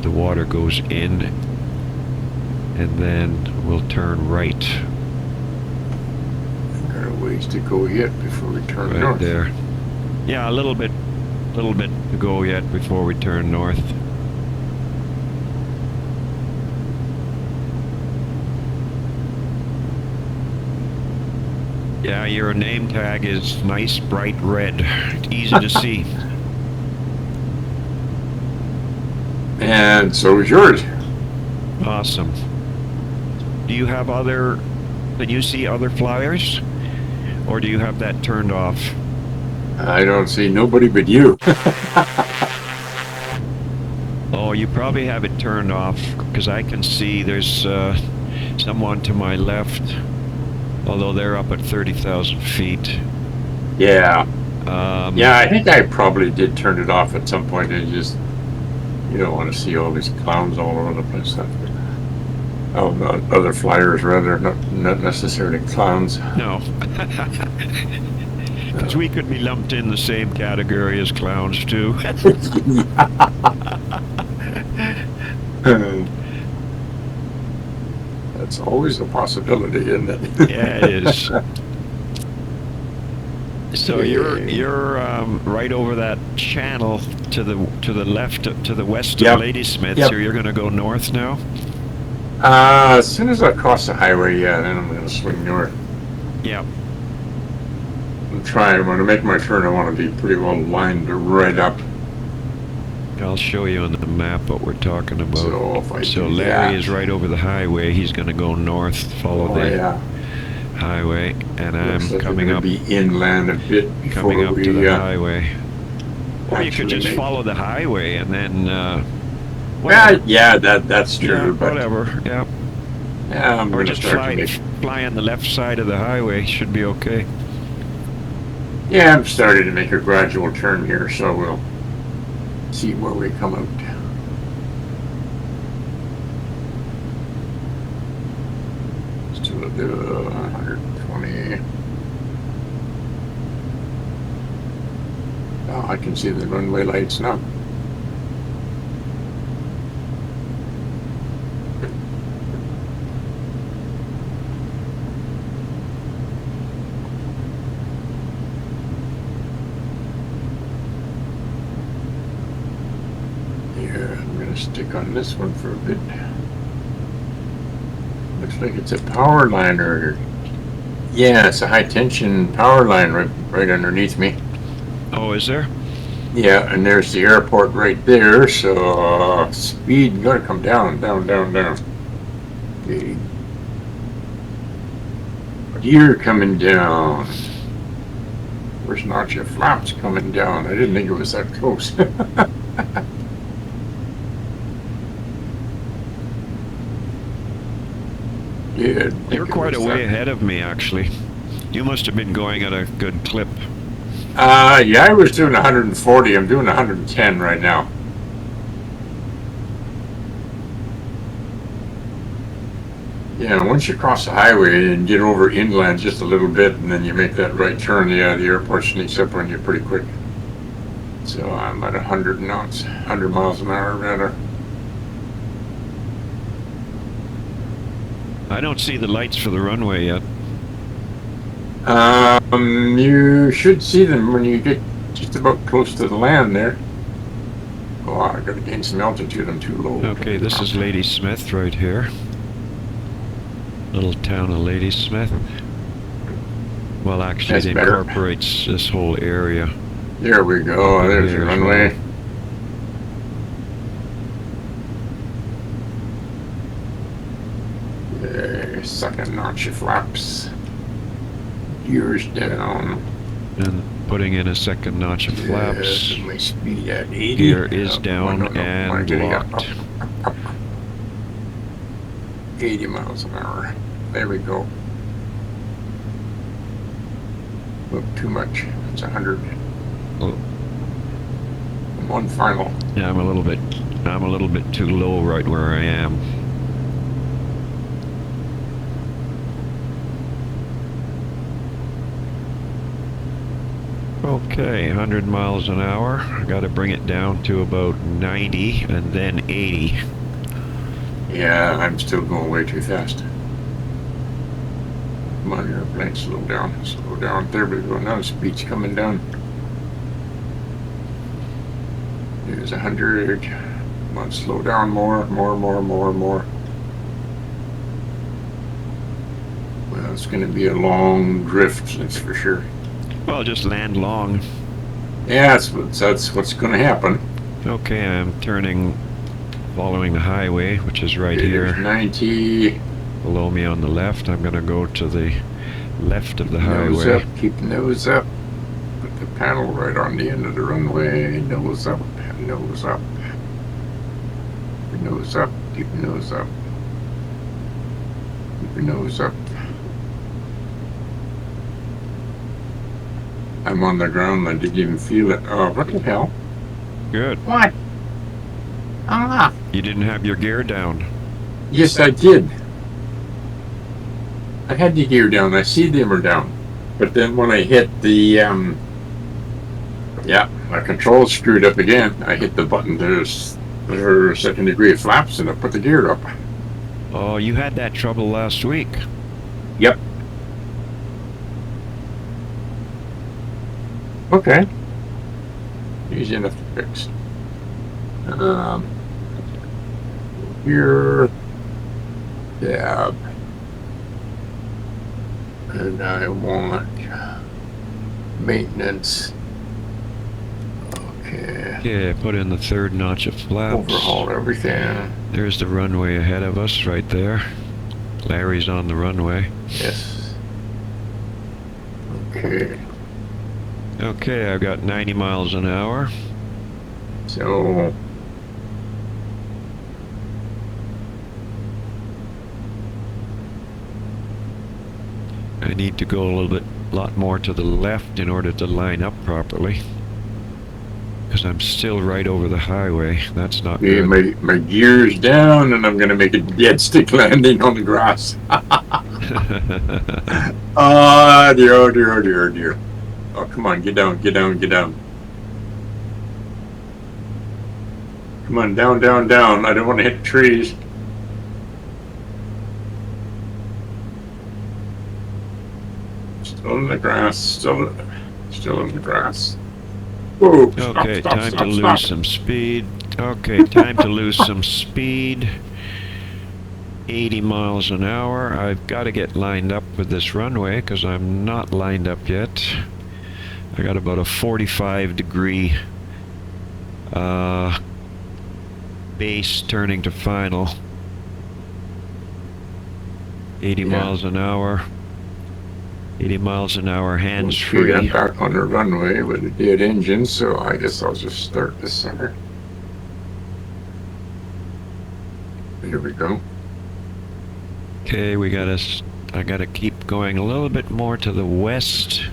the water goes in, and then we'll turn right. Got a ways to go yet before we turn Right north. there. Yeah, a little bit to go yet before we turn north. Yeah, your name tag is nice bright red. Easy to see. And so is yours. Awesome. Do you have other, can you see other flyers? Or do you have that turned off? I don't see nobody but you. Oh, you probably have it turned off, because I can see there's someone to my left, although they're up at 30,000 feet. Yeah. Yeah, I think I probably did turn it off at some point. It just, you don't want to see all these clowns all over the place. Oh, no, other flyers rather, not necessarily clowns. No. Because we could be lumped in the same category as clowns, too. That's always a possibility, isn't it? Yeah, it is. So you're right over that channel to the left, to the west of Ladysmith. Yep. So you're going to go north now. As soon as I cross the highway, yeah, then I'm going to swing north. Yeah. I'm going to make my turn. I want to be pretty well lined right up. I'll show you on the map what we're talking about. So if I So do Larry that, is right over the highway. He's going to go north, follow the highway, and I'm Looks like coming we're up. gonna be inland a bit before Coming up we to the highway. Or you could actually just make- follow the highway and then. Well, yeah, that's true. Yeah, but whatever. Yeah. yeah, I'm Or going to just start to make. fly on the left side of the highway. Should be okay. Yeah, I'm starting to make a gradual turn here, so we'll see where we come out. Still do 120. Oh, I can see the runway lights now. Here, I'm going to stick on this one for a bit. Looks like it's a power line or... Yeah, it's a high tension power line right underneath me. Oh, is there? Yeah, and there's the airport right there, so speed gotta come down. Okay. Gear coming down. Where's not your flaps coming down? I didn't think it was that close. Yeah, You're quite a way ahead of me, actually. You must have been going at a good clip. Yeah, I was doing 140. I'm doing 110 right now. Yeah, once you cross the highway and get over inland just a little bit, and then you make that right turn, yeah, the airport sneaks up on you pretty quick. So I'm at 100 knots, 100 miles an hour rather. I don't see the lights for the runway yet. You should see them when you get just about close to the land there. Oh, I gotta gain some altitude, I'm too low. Okay, this is Ladysmith right here. Little town of Ladysmith. Well, actually, That's it better. incorporates this whole area. There we go, there's the runway. Second notch of flaps. Gears down. And putting in a second notch of flaps. Yes, my speed at 80. Gear is Oh, down no, and getting up, locked. up. 80 miles an hour. There we go. Look, too much. It's 100. Oh. One final. Yeah, I'm a little bit too low right where I am. Okay, 100 miles an hour. I got to bring it down to about 90 and then 80. Yeah, I'm still going way too fast. Come on, airplane, slow down. Slow down. There we go. Now the speed's coming down. There's 100. Come on, slow down more. Well, it's going to be a long drift, that's for sure. Well, just land long. Yeah, that's what's going to happen. Okay, I'm turning, following the highway, which is right There's here 90. below me on the left. I'm going to go to the left of the Nose highway. up, keep nose up. Put the panel right on the end of the runway. Nose up, nose up. Keep your nose up, keep your nose up. Keep your nose up. I'm on the ground, I didn't even feel it. Oh, what the hell? Good. What? Ah! You didn't have your gear down. Yes, I did. I had the gear down, I see them are down. But then when I hit the, yeah, my controls screwed up again. I hit the button, there's second degree of flaps, and I put the gear up. Oh, you had that trouble last week. Yep. Okay. Easy enough to fix. Here, tab, and I want maintenance. Okay. Yeah, put in the third notch of flaps. Overhaul everything. There's the runway ahead of us right there. Larry's on the runway. Yes. Okay. Okay, I've got 90 miles an hour. So I need to go a lot more to the left in order to line up properly. Because I'm still right over the highway. That's not okay, good. my gear's down, and I'm gonna make a dead stick landing on the grass. Ah, dear, oh dear, oh dear, oh dear. Oh, come on, get down, get down, get down. Come on, down, down, down. I don't want to hit trees. Still in the grass, still in the grass. Whoa, stop, Okay, stop, time stop, to stop. lose some speed. Okay, time to lose some speed. 80 miles an hour. I've got to get lined up with this runway because I'm not lined up yet. I got about a 45-degree base turning to final. 80 miles an hour. 80 miles an hour, hands-free. I'm back on the runway with a dead engine, so I guess I'll just start the center. Here we go. Okay, I gotta keep going a little bit more to the west.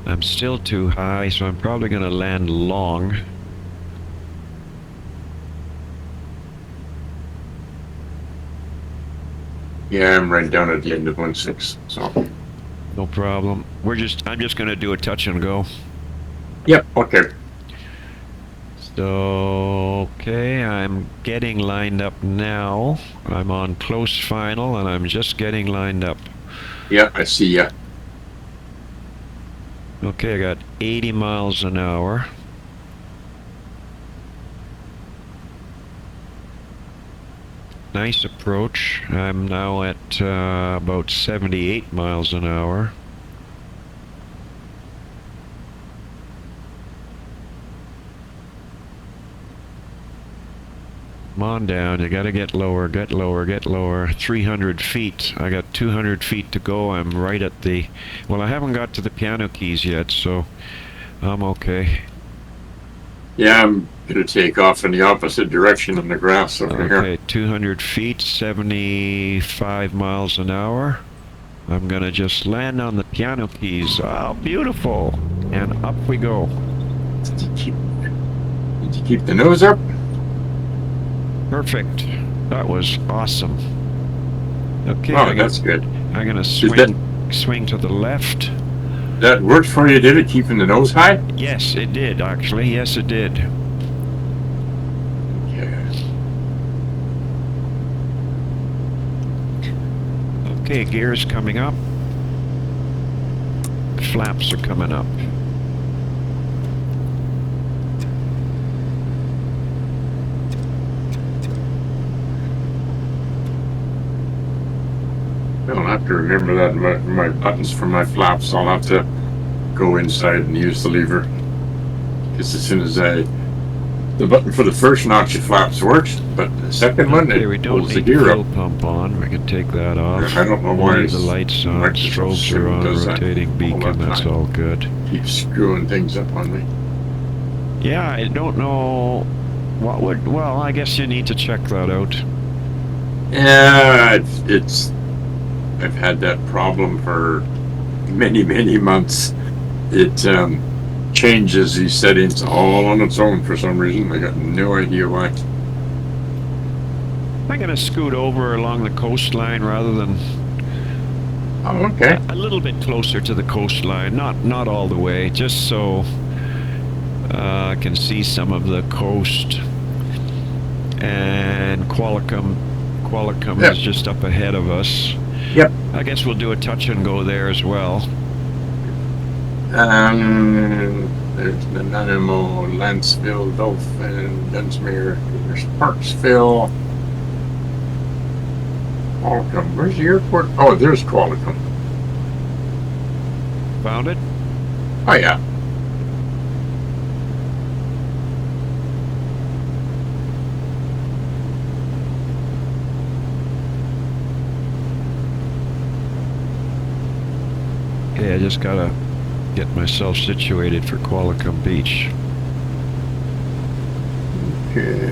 I'm still too high, so I'm probably gonna land long. Yeah, I'm right down at the end of 1-6, so. No problem. I'm just gonna do a touch and go. Yep, okay. So, okay, I'm getting lined up now. I'm on close final and I'm just getting lined up. Yeah, I see ya. Okay, I got 80 miles an hour. Nice approach. I'm now at about 78 miles an hour. Come on down, you gotta get lower, get lower, get lower. 300 feet. I got 200 feet to go. I'm right at the... Well, I haven't got to the piano keys yet, so I'm okay. Yeah, I'm gonna take off in the opposite direction on the grass over here. Okay, 200 feet, 75 miles an hour. I'm gonna just land on the piano keys. Oh, beautiful! And up we go. Did you keep the nose up? Perfect. That was awesome. Okay, Oh, that's good. I'm gonna swing to the left. That worked for you, did it? Keeping the nose high? Yes, it did, actually. Yes, it did. Okay, gears coming up. Flaps are coming up. I'll have to remember that my buttons for my flaps. I'll have to go inside and use the lever. Because as soon as the button for the first notch of flaps works, but the second one, it pulls the gear up. Pump on. We can take that off. I don't know why the lights on, strobes are on, rotating beacon. That's all good. Keeps screwing things up on me. Yeah, I don't know what would. Well, I guess you need to check that out. Yeah, I've had that problem for many months. It changes these settings all on its own for some reason. I got no idea why. I'm gonna scoot over along the coastline rather than. Oh, okay. A little bit closer to the coastline, not all the way, just so I can see some of the coast. And Qualicum is just up ahead of us. Yep. I guess we'll do a touch and go there as well. There's Nanaimo, Lanceville, Dolphin, Dunsmuir, there's Parksville. Qualicum. Where's the airport? Oh, there's Qualicum. Found it? Oh, yeah. Okay, I just gotta get myself situated for Qualicum Beach. Okay.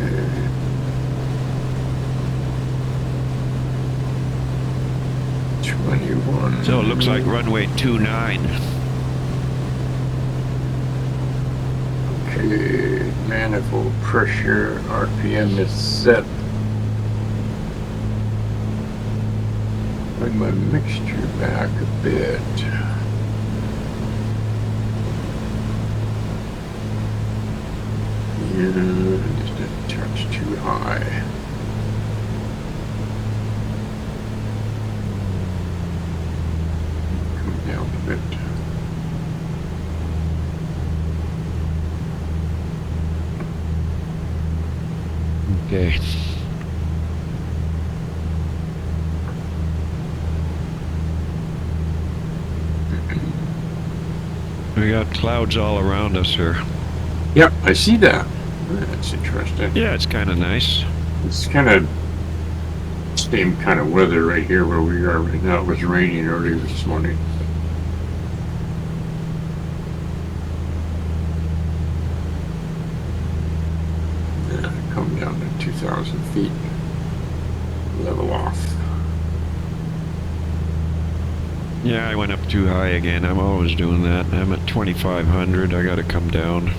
So it looks like runway 29. Okay, manifold pressure, RPM is set. Bring my mixture back a bit. Yeah, just a touch too high. Come down a bit. Okay. We got clouds all around us here. Yep, I see that. That's interesting. Yeah, it's kind of nice. It's kind of same kind of weather right here where we are right now. It was raining earlier this morning. Yeah, come down to 2,000 feet. Level off. Yeah, I went up too high again. I'm always doing that. I'm at 2,500. I gotta come down.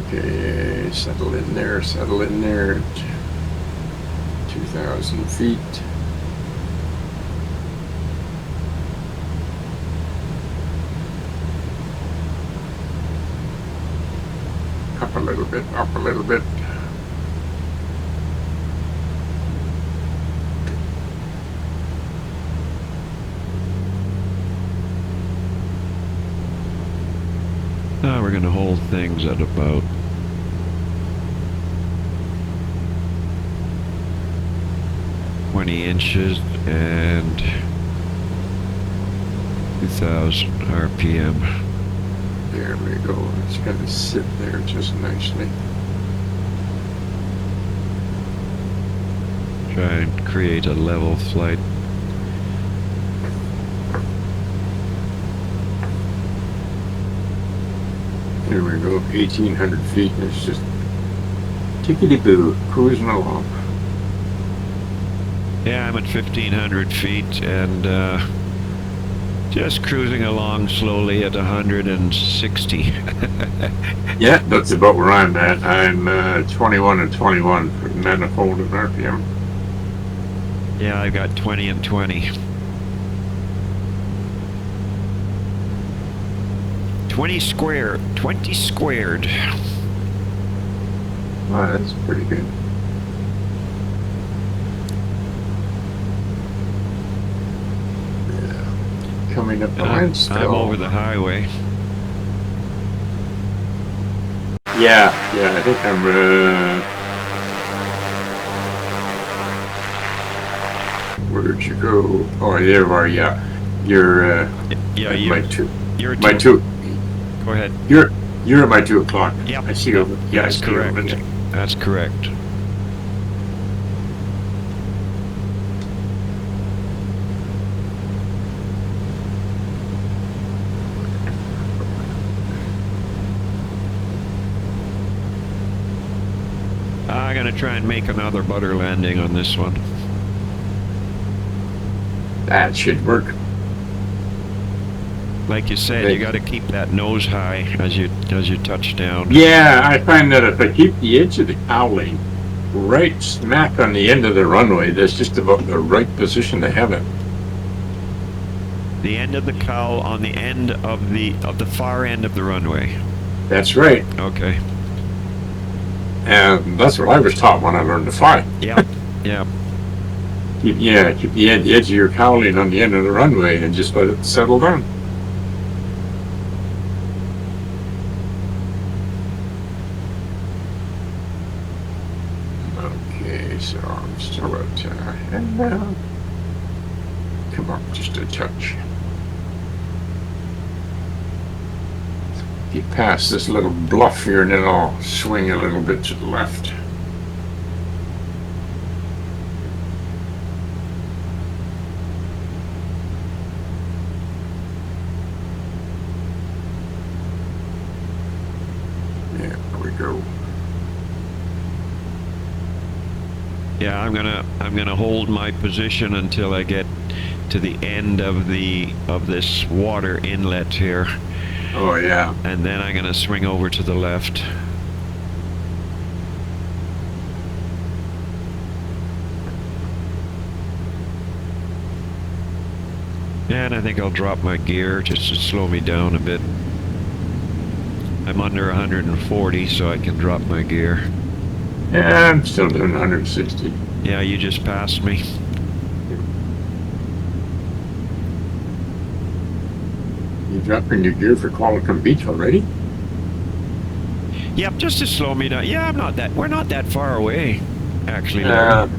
Okay, settle in there, settle in there. 2,000 feet. Up a little bit, up a little bit. Now we're gonna hold things at about 20 inches and 2,000 RPM. There we go. It's gonna sit there just nicely. Try and create a level flight. There we go. 1,800 feet. It's just tickety-boo, cruising along. Yeah, I'm at 1,500 feet and just cruising along slowly at 160. Yeah, that's about where I'm at. I'm 21 and 21 for manifold and RPM. Yeah, I've got 20 and 20. 20 squared. Wow, that's pretty good. Yeah. Coming up behind still. I'm over the highway. Yeah, I think I'm where'd you go? Oh, there you are, yeah. You're Yeah, at you. my two. You're My two. Go ahead. You're at my 2 o'clock. Yep. I see over. Yeah, That's I see over correct. there. That's correct. I'm gonna try and make another butter landing on this one. That should work. Like you said, you got to keep that nose high as you touch down. Yeah, I find that if I keep the edge of the cowling right smack on the end of the runway, that's just about the right position to have it. The end of the cowl on the end of the far end of the runway. That's right. Okay. And that's what I was taught when I learned to fly. Yeah. Yeah. Keep the edge of your cowling on the end of the runway and just let it settle down. Okay, so I'm still at and now come up just a touch. Get past this little bluff here and then I'll swing a little bit to the left. There we go. Yeah, I'm gonna hold my position until I get to the end of this water inlet here. Oh yeah. And then I'm gonna swing over to the left. And I think I'll drop my gear just to slow me down a bit. I'm under 140, so I can drop my gear. Yeah, I'm still doing 160. Yeah, you just passed me. dropping your gear for Qualicum Beach already? Yep, just to slow me down. Yeah, we're not that far away, actually, Larry.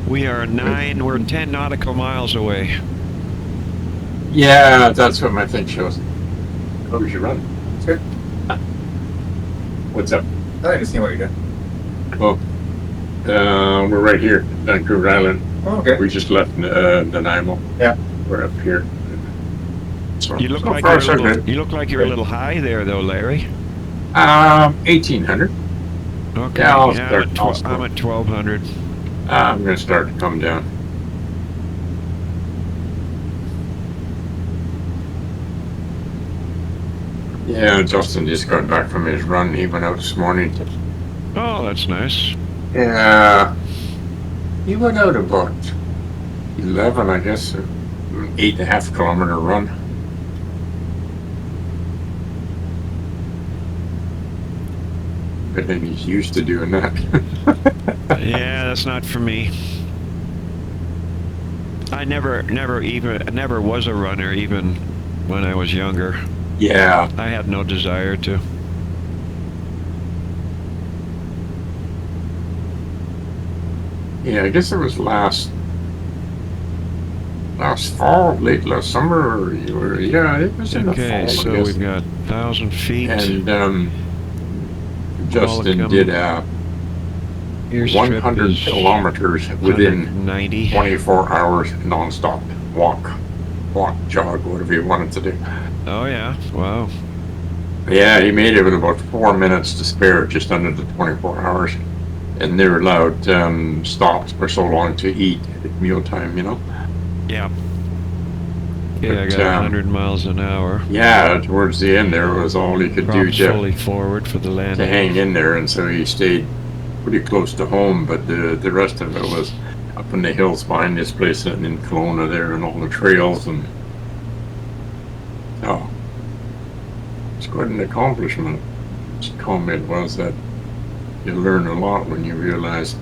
We're 10 nautical miles away. Yeah, that's what my thing shows. Oh, we should run. It's good. What's up? I just seeing what you're doing. Oh, we're right here, Duncan Island. Oh, okay. We just left Nanaimo. Yeah. We're up here. So, You look so like far, you're so a little, good. you look like you're a little high there, though, Larry. 1800. Okay. Yeah, I'll I'm start. at 1200. I'm gonna start to come down. Yeah, Justin just got back from his run. He went out this morning. Oh, that's nice. Yeah, he went out about 11, I guess, 8.5 kilometer run. But then he's used to doing that. Yeah, that's not for me. I never was a runner, even when I was younger. Yeah, I had no desire to. yeah. I guess it was last fall, late last summer. Yeah, it was in the fall. Okay, I so guess. we've got 1,000 feet. And Justin Welcome. did Here's 100 kilometers within 90. 24 hours nonstop. Walk, jog, whatever you wanted to do. Oh yeah, wow. Yeah, he made it with about 4 minutes to spare, just under the 24 hours. And they were allowed stops for so long to eat at mealtime, you know? Yeah. Yeah, I But, got 100 miles an hour. Yeah, towards the end there was all he could do Dropped to fully forward for the landing. hang in there, and so he stayed pretty close to home, but the rest of it was up in the hills behind this place and in Kelowna there and all the trails, and oh, it's quite an accomplishment. His comment was that you learn a lot when you realize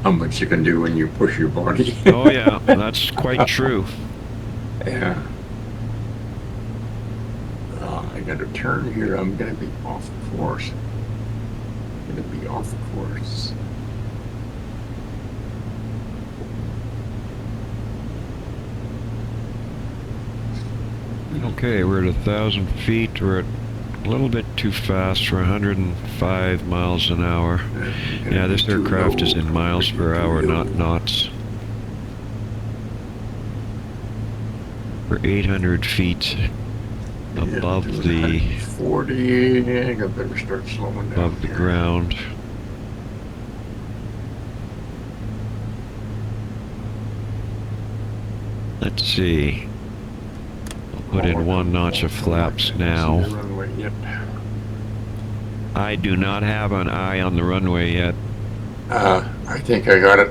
how much you can do when you push your body. Oh yeah, that's quite true. Yeah. I gotta turn here. I'm gonna be off course. Gonna be off course. Okay, we're at 1,000 feet. We're at a little bit too fast for 105 miles an hour. Yeah, this aircraft is in miles per hour, not knots. We're 800 feet above the 40. I better start slowing down. above the here. ground. Let's see. I'll put in 1 notch of flaps now. See the runway yet. I do not have an eye on the runway yet. I think I got it.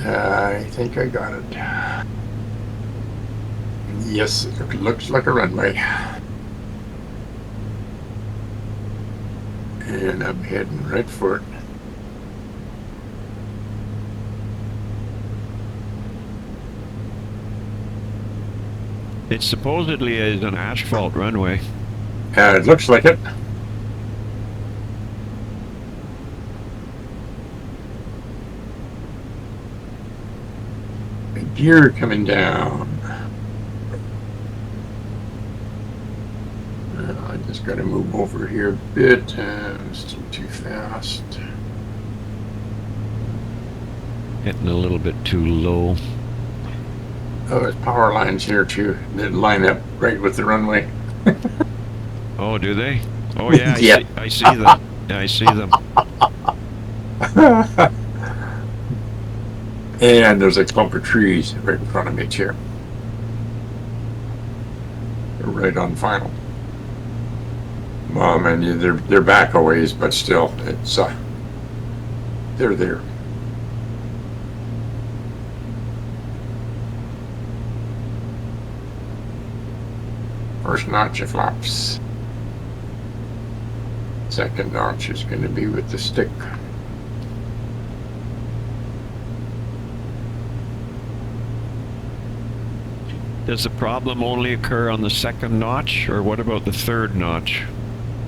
I think I got it. Yes, it looks like a runway. And I'm heading right for it. It supposedly is an asphalt runway. It looks like it. The gear coming down. I just got to move over here a bit. Still too fast. Hitting a little bit too low. Oh, there's power lines here too. They line up right with the runway. Oh, do they? Oh yeah, Yeah. I see them. Yeah, I see them. And there's a clump of trees right in front of me too. They're right on final. Well, I mean, they're back a ways, but still, it's they're there. First notch of flaps. Second notch is going to be with the stick. Does the problem only occur on the second notch, or what about the third notch?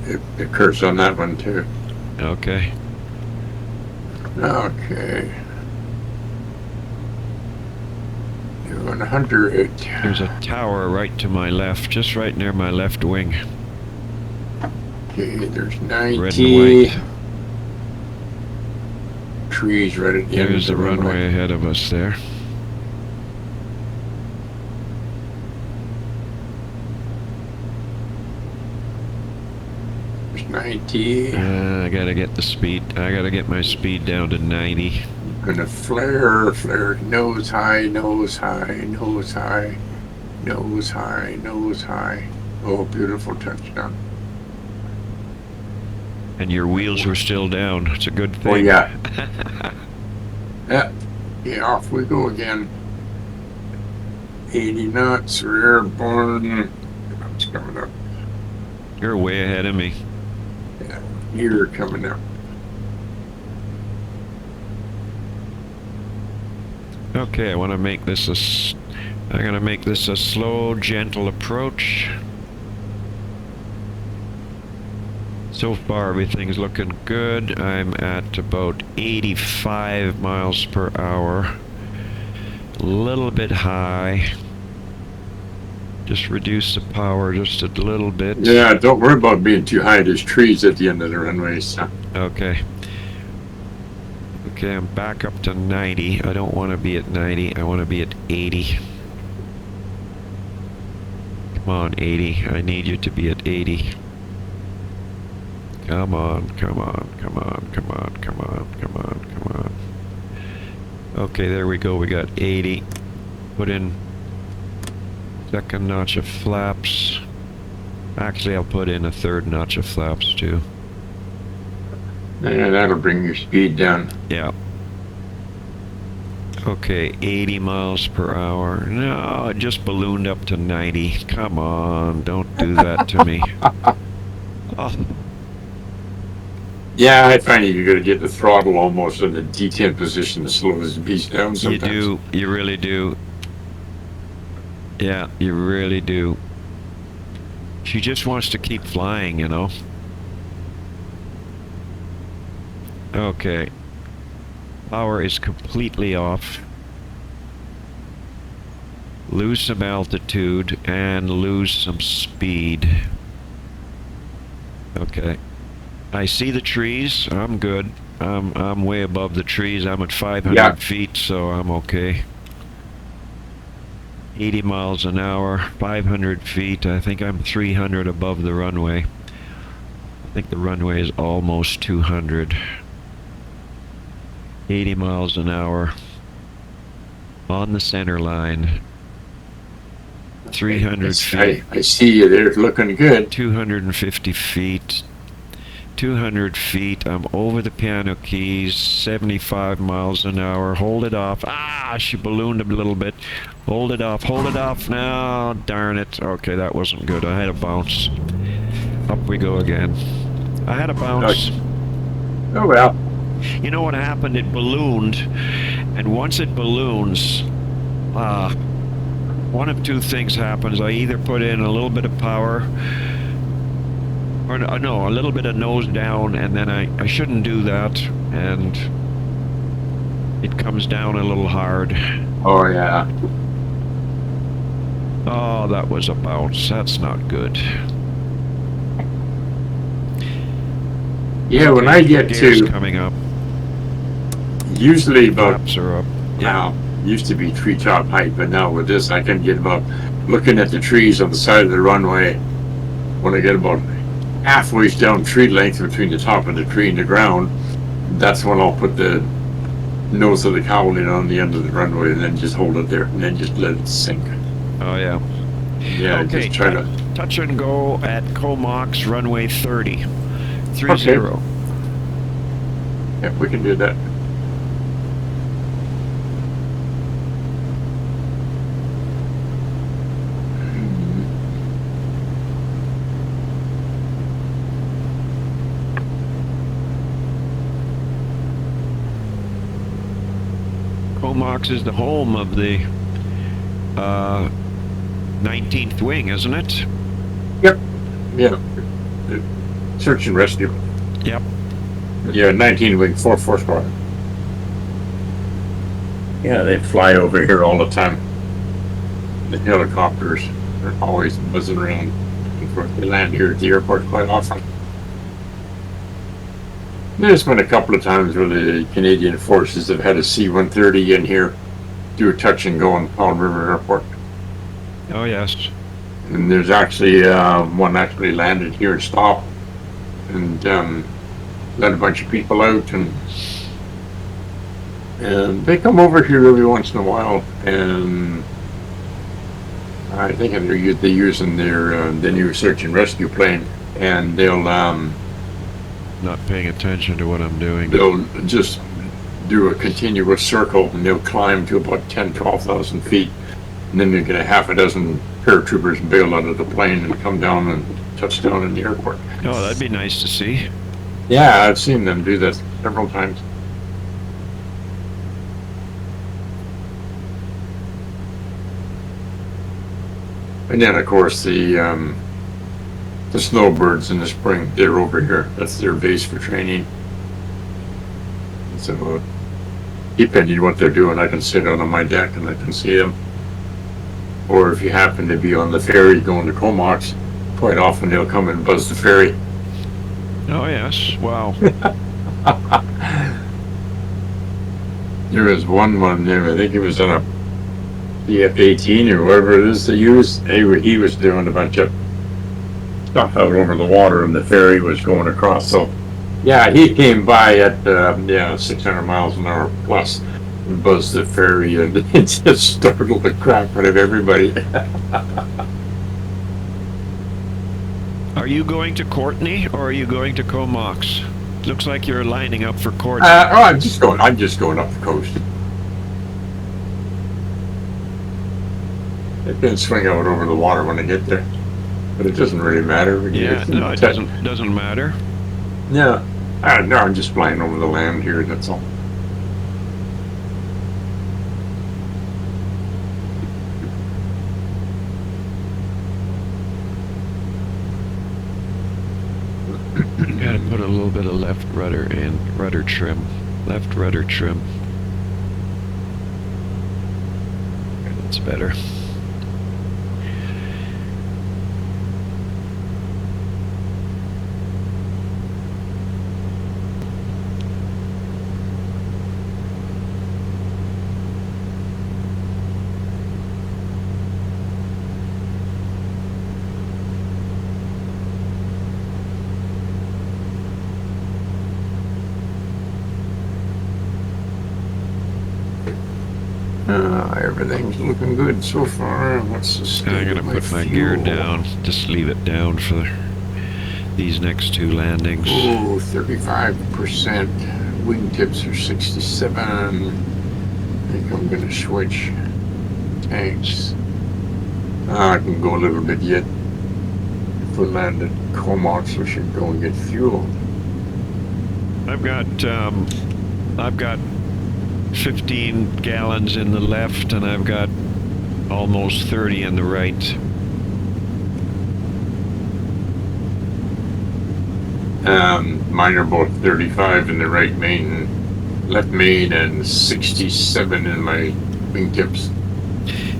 It occurs on that one too. Okay. Okay. 100. There's a tower right to my left, just right near my left wing. Okay, there's Red 90. and white. Trees right at the end of There's the the runway runway. ahead of us there. There's 90. I gotta get the speed. I gotta get my speed down to 90. Gonna flare, nose high, nose high, nose high, nose high, nose high. Oh, beautiful touchdown. And your wheels were still down. It's a good thing. Oh, yeah. Yeah, off we go again. 80 knots, we're airborne. It's coming up. You're way ahead of me. Yeah, you're coming up. Okay, I want to make this I'm gonna make this a slow, gentle approach. So far, everything's looking good. I'm at about 85 miles per hour. A little bit high. Just reduce the power just a little bit. Yeah, don't worry about being too high. There's trees at the end of the runway, so. Okay. Okay, I'm back up to 90. I don't want to be at 90. I want to be at 80. Come on, 80. I need you to be at 80. Come on, come on, come on, come on, come on, come on, come on. Okay, there we go. We got 80. Put in second notch of flaps. Actually, I'll put in a third notch of flaps too. Yeah, that'll bring your speed down. Yeah. Okay, 80 miles per hour. No, it just ballooned up to 90. Come on, don't do that to me. Oh. Yeah, I find you gotta get the throttle almost in the D10 position to slow this beast down sometimes. You do, you really do. Yeah, you really do. She just wants to keep flying, you know. Okay. Power is completely off. Lose some altitude and lose some speed. Okay. I see the trees. I'm good. I'm way above the trees. I'm at 500 feet, so I'm okay. 80 miles an hour, 500 feet. I think I'm 300 above the runway. I think the runway is almost 200. 80 miles an hour. On the center line. 300 feet. I see you there looking good. 250 feet. 200 feet. I'm over the piano keys. 75 miles an hour. Hold it off. Ah, she ballooned a little bit. Hold it off. Hold it off. No, darn it. Okay, that wasn't good. I had a bounce. Up we go again. I had a bounce. Oh well. You know what happened? It ballooned. And once it balloons, one of two things happens. I either put in a little bit of power, or no, a little bit of nose down, and then I shouldn't do that, and it comes down a little hard. Oh yeah. Oh, that was a bounce. That's not good. Yeah, when I get Gears to coming up. usually about Flaps are up. now used to be treetop height, but now with this I can get about looking at the trees on the side of the runway. When I get about halfway down tree length between the top of the tree and the ground, that's when I'll put the nose of the cowling on the end of the runway and then just hold it there and then just let it sink. Oh yeah. Yeah, Okay, just try to. touch and go at Comanche runway 30. 30. Okay. Yeah, we can do that. Comanche is the home of the 19th wing, isn't it? Yep. Yeah. Search and rescue. Yep. Yeah, 19 wing, 4 horsepower. Yeah, they fly over here all the time. The helicopters are always buzzing around. Of course, they land here at the airport quite often. There's been a couple of times where the Canadian forces have had a C-130 in here do a touch and go on Powell River Airport. Oh, yes. And there's actually one actually landed here and stopped and let a bunch of people out, and they come over here every once in a while, and I think they're using their the new search and rescue plane, and they'll Not paying attention to what I'm doing. they'll just do a continuous circle, and they'll climb to about 12,000 feet, and then you get a half a dozen paratroopers bail out of the plane and come down and touch down in the airport. Oh, that'd be nice to see. Yeah, I've seen them do that several times. And then, of course, the snowbirds in the spring, they're over here. That's their base for training. So, depending on what they're doing, I can sit out on my deck and I can see them. Or if you happen to be on the ferry going to Comanche, quite often they'll come and buzz the ferry. Oh, yes. Wow. There was one there, I think it was on a CF-18 or whatever it is they use. He was doing a bunch of stuff out over the water, and the ferry was going across. So, yeah, he came by at 600 miles an hour plus and buzzed the ferry, and it just startled the crap out of everybody. Are you going to Courtney or are you going to Comox? Looks like you're lining up for Courtney. I'm just going up the coast. I can swing out over the water when I get there, but it doesn't really matter. Yeah, no, it doesn't matter. No, no, I'm just flying over the land here. That's all. Gotta put a little bit of left rudder in, rudder trim, left rudder trim. That's better. Everything's looking good so far. What's the state I'm of gonna put my fuel? gear down, just leave it down for these next two landings. Oh, 35%. Wingtips are 67. I think I'm gonna switch tanks. I can go a little bit yet. If we land at Comanche, we should go and get fuel. I've got 15 gallons in the left, and I've got almost 30 in the right. Mine are both 35 in the right main, left main, and 67 in my wingtips.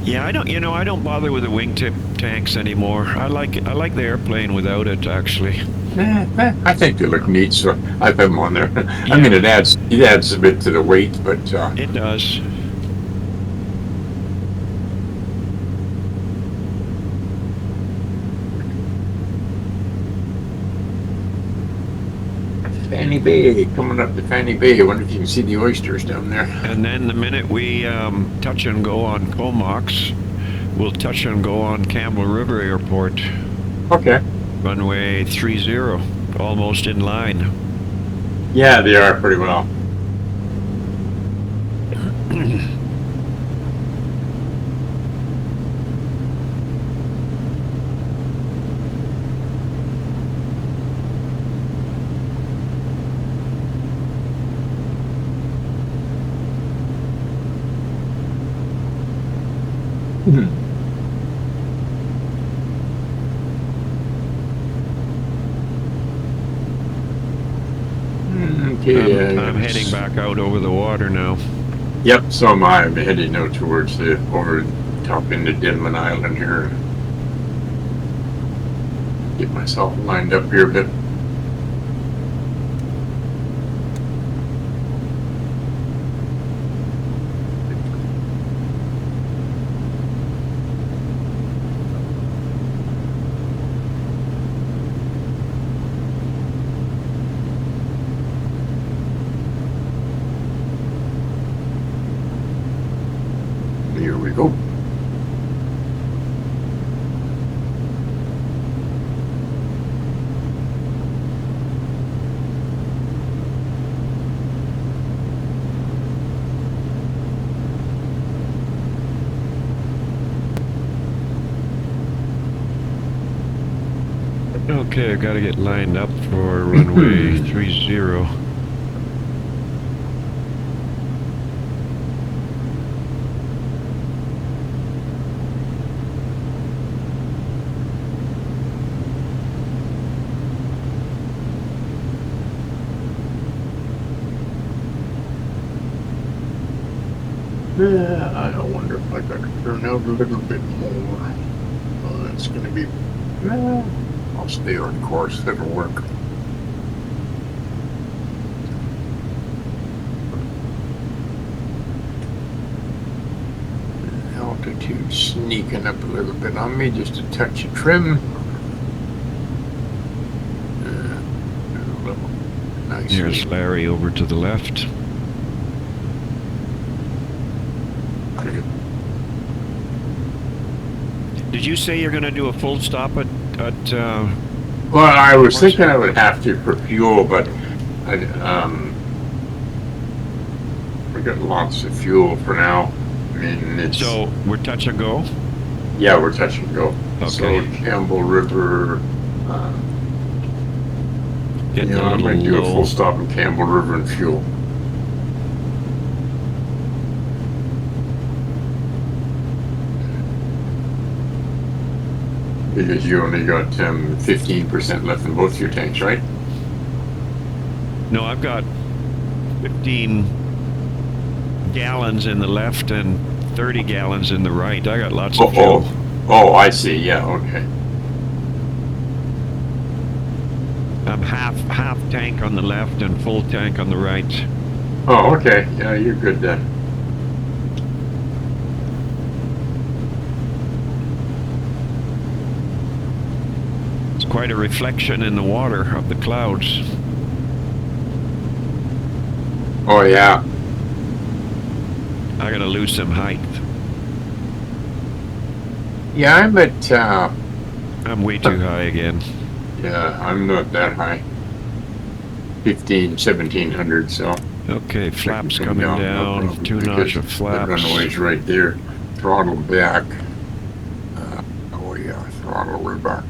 Yeah, I don't bother with the wingtip tanks anymore. I like the airplane without it, actually. I think they look neat, so I put them on there. I mean, it adds a bit to the weight, but It does. Fanny Bay, coming up to Fanny Bay. I wonder if you can see the oysters down there. And then the minute we touch and go on Comox, we'll touch and go on Campbell River Airport. Okay. Runway 30, almost in line. Yeah, they are pretty well. Okay, I'm heading back out over the water now. Yep, so am I. I'm heading now towards the over top into Denman Island here. Get myself lined up here a bit. Here we go. Okay, I've got to get lined up for runway 30. Yeah, I wonder if I got to turn out a little bit more. Oh, that's going to be. I'll stay on course. That'll work. Altitude sneaking up a little bit on me, just a touch of trim. A little nice. Here's Larry over to the left. Did you say you're going to do a full stop at Well, I was thinking I would have to for fuel, but I we got lots of fuel for now. I mean, it's So we're touch and go? yeah, we're touch and go. Okay. So Campbell River. Getting I a little might do a low. full stop in Campbell River and fuel. Because you only got 15% left in both your tanks, right? No, I've got 15 gallons in the left and 30 gallons in the right. I got lots of fuel. Oh, I see. Yeah, okay. I'm half tank on the left and full tank on the right. Oh, okay. Yeah, you're good then. It's quite a reflection in the water of the clouds. Oh, yeah. I gotta lose some height. Yeah, I'm at, I'm way too high again. yeah, I'm not that high. 1700, so. Okay, flaps I can coming come down. no problem, 2 because notch of The flaps. runway's right there. Throttle back. Oh, yeah, throttle right back.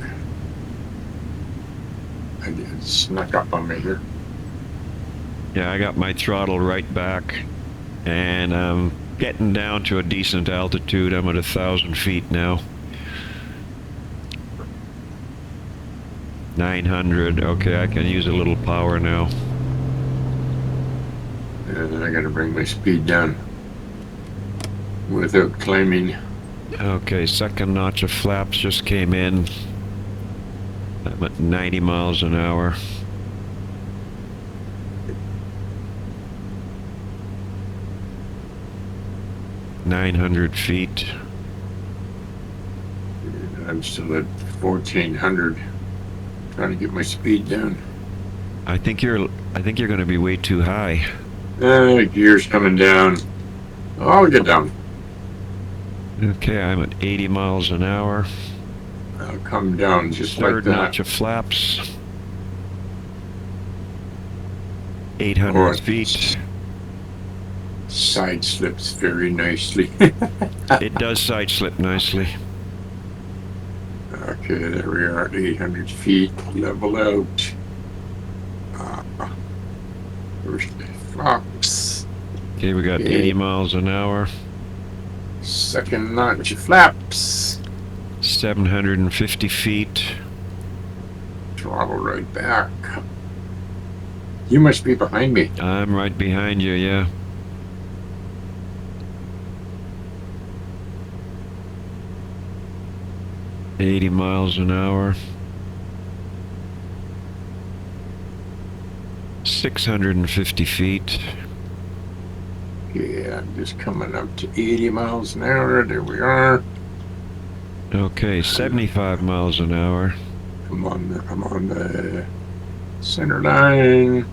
It snuck up on me here. Yeah, I got my throttle right back, and I'm getting down to a decent altitude. I'm at 1,000 feet now. 900. Okay, I can use a little power now. And I gotta bring my speed down without climbing. Okay, second notch of flaps just came in. I'm at 90 miles an hour. $900 feet. I'm still at 1400. Trying to get my speed down. I think you're going to be way too high. Gears coming down. I'll get down. Okay, I'm at 80 miles an hour. I'll come down just Third like notch that. of flaps. 800 feet. Side slips very nicely. It does side slip nicely. Okay, there we are at 800 feet. Level out. First flaps. Okay, we got Okay. 80 miles an hour. Second notch of flaps. 750 feet. Throttle right back. You must be behind me. I'm right behind you, yeah. $80 miles an hour. 650 feet. Yeah, I'm just coming up to 80 miles an hour. There we are. Okay, 75 miles an hour. I'm on the center line.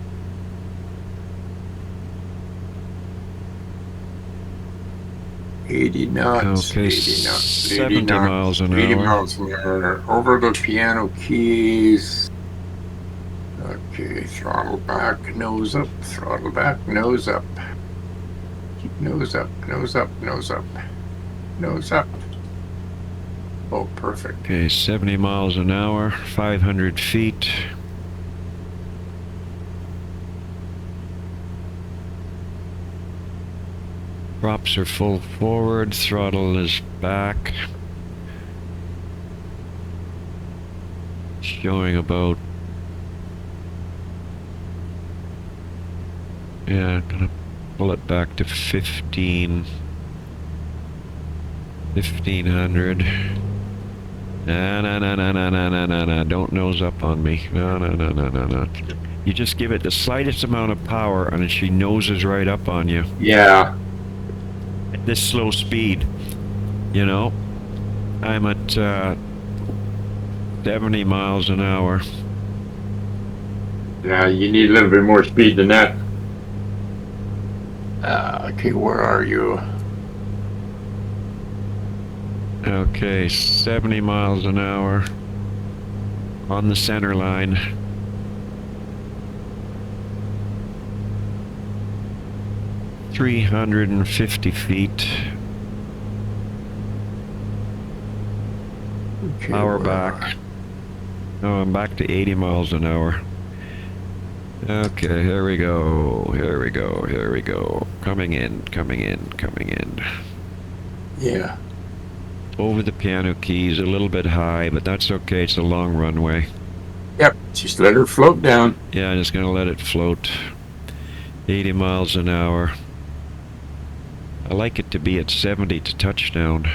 $80 knots. Okay, 80 knots. 70 miles an 80 hour. miles an hour. Over the piano keys. Okay, throttle back, nose up, throttle back, nose up. Keep nose up, nose up, nose up, nose up. Oh, perfect. Okay, 70 miles an hour, 500 feet. Props are full forward, throttle is back. Showing about... Yeah, I'm gonna pull it back to 1500. No, don't nose up on me. No. You just give it the slightest amount of power and she noses right up on you. Yeah. At this slow speed, you know. I'm at 70 miles an hour. Yeah, you need a little bit more speed than that. Okay, where are you? Okay, 70 miles an hour. On the center line. $350 feet. Okay, Power where back. Oh, I'm back to 80 miles an hour. Okay, here we go. Here we go. Here we go. Coming in, coming in, coming in. Yeah. Over the piano keys, a little bit high, but that's okay. It's a long runway. Yep, just let her float down. Yeah, I'm just gonna let it float. 80 miles an hour. I like it to be at 70 to touchdown.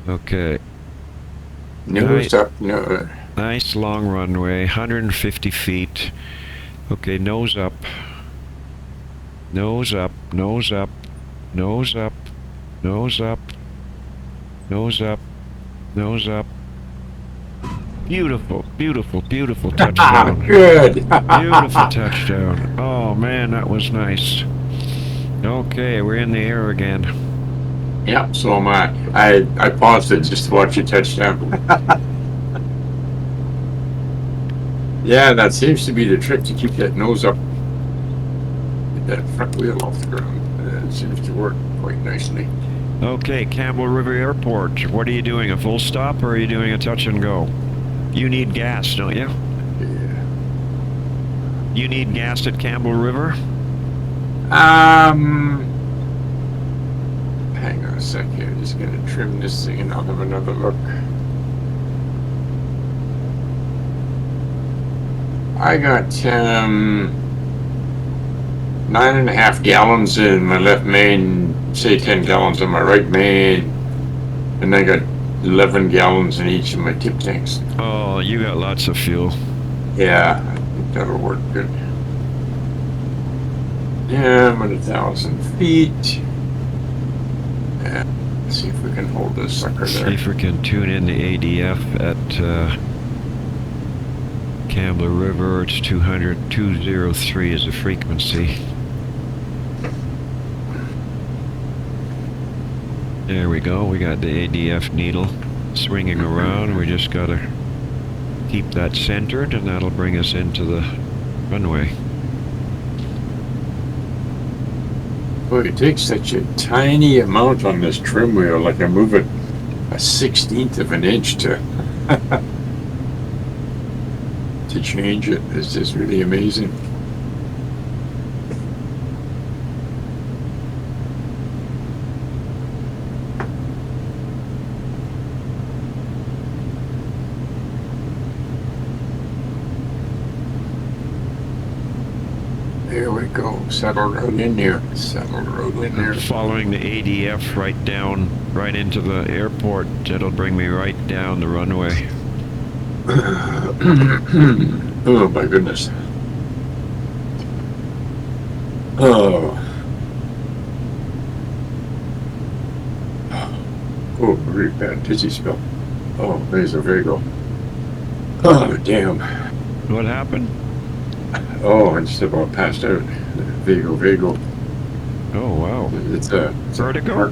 Okay. Nose up, no. Nice long runway, 150 feet. Okay, nose up. Nose up, nose up, nose up, nose up, nose up, nose up. Beautiful, beautiful, beautiful touchdown. Good. Beautiful touchdown. Oh man, that was nice. Okay, we're in the air again. Yep, so am I. I paused it just to watch you touchdown. Yeah, that seems to be the trick, to keep that nose up. Get that front wheel off the ground. It seems to work quite nicely. Okay, Campbell River Airport. What are you doing? A full stop or are you doing a touch and go? You need gas, don't you? Yeah. You need gas at Campbell River? Hang on a sec here. I'm just gonna trim this thing and I'll have another look. I got 9.5 gallons in my left main, say 10 gallons in my right main, and I got 11 gallons in each of my tip tanks. Oh, you got lots of fuel. Yeah, I think that'll work good. Yeah, I'm at 1,000 feet. And let's see if we can hold this sucker See there. if we can tune in the ADF at Campbell River. It's 203 is the frequency. There we go. We got the ADF needle swinging around. We just gotta keep that centered and that'll bring us into the runway. Boy, it takes such a tiny amount on this trim wheel, like I move it a 1/16 of an inch to to change it. It's just really amazing. There we go. Settle right in there. Settle right in there. Following the ADF right into the airport. It'll bring me right down the runway. Oh my goodness. Oh. Oh, really bad dizzy spell. Oh, vasovagal. Oh, damn. What happened? Oh, I just about passed out. Vagal. Oh, wow. It's a Vertigo?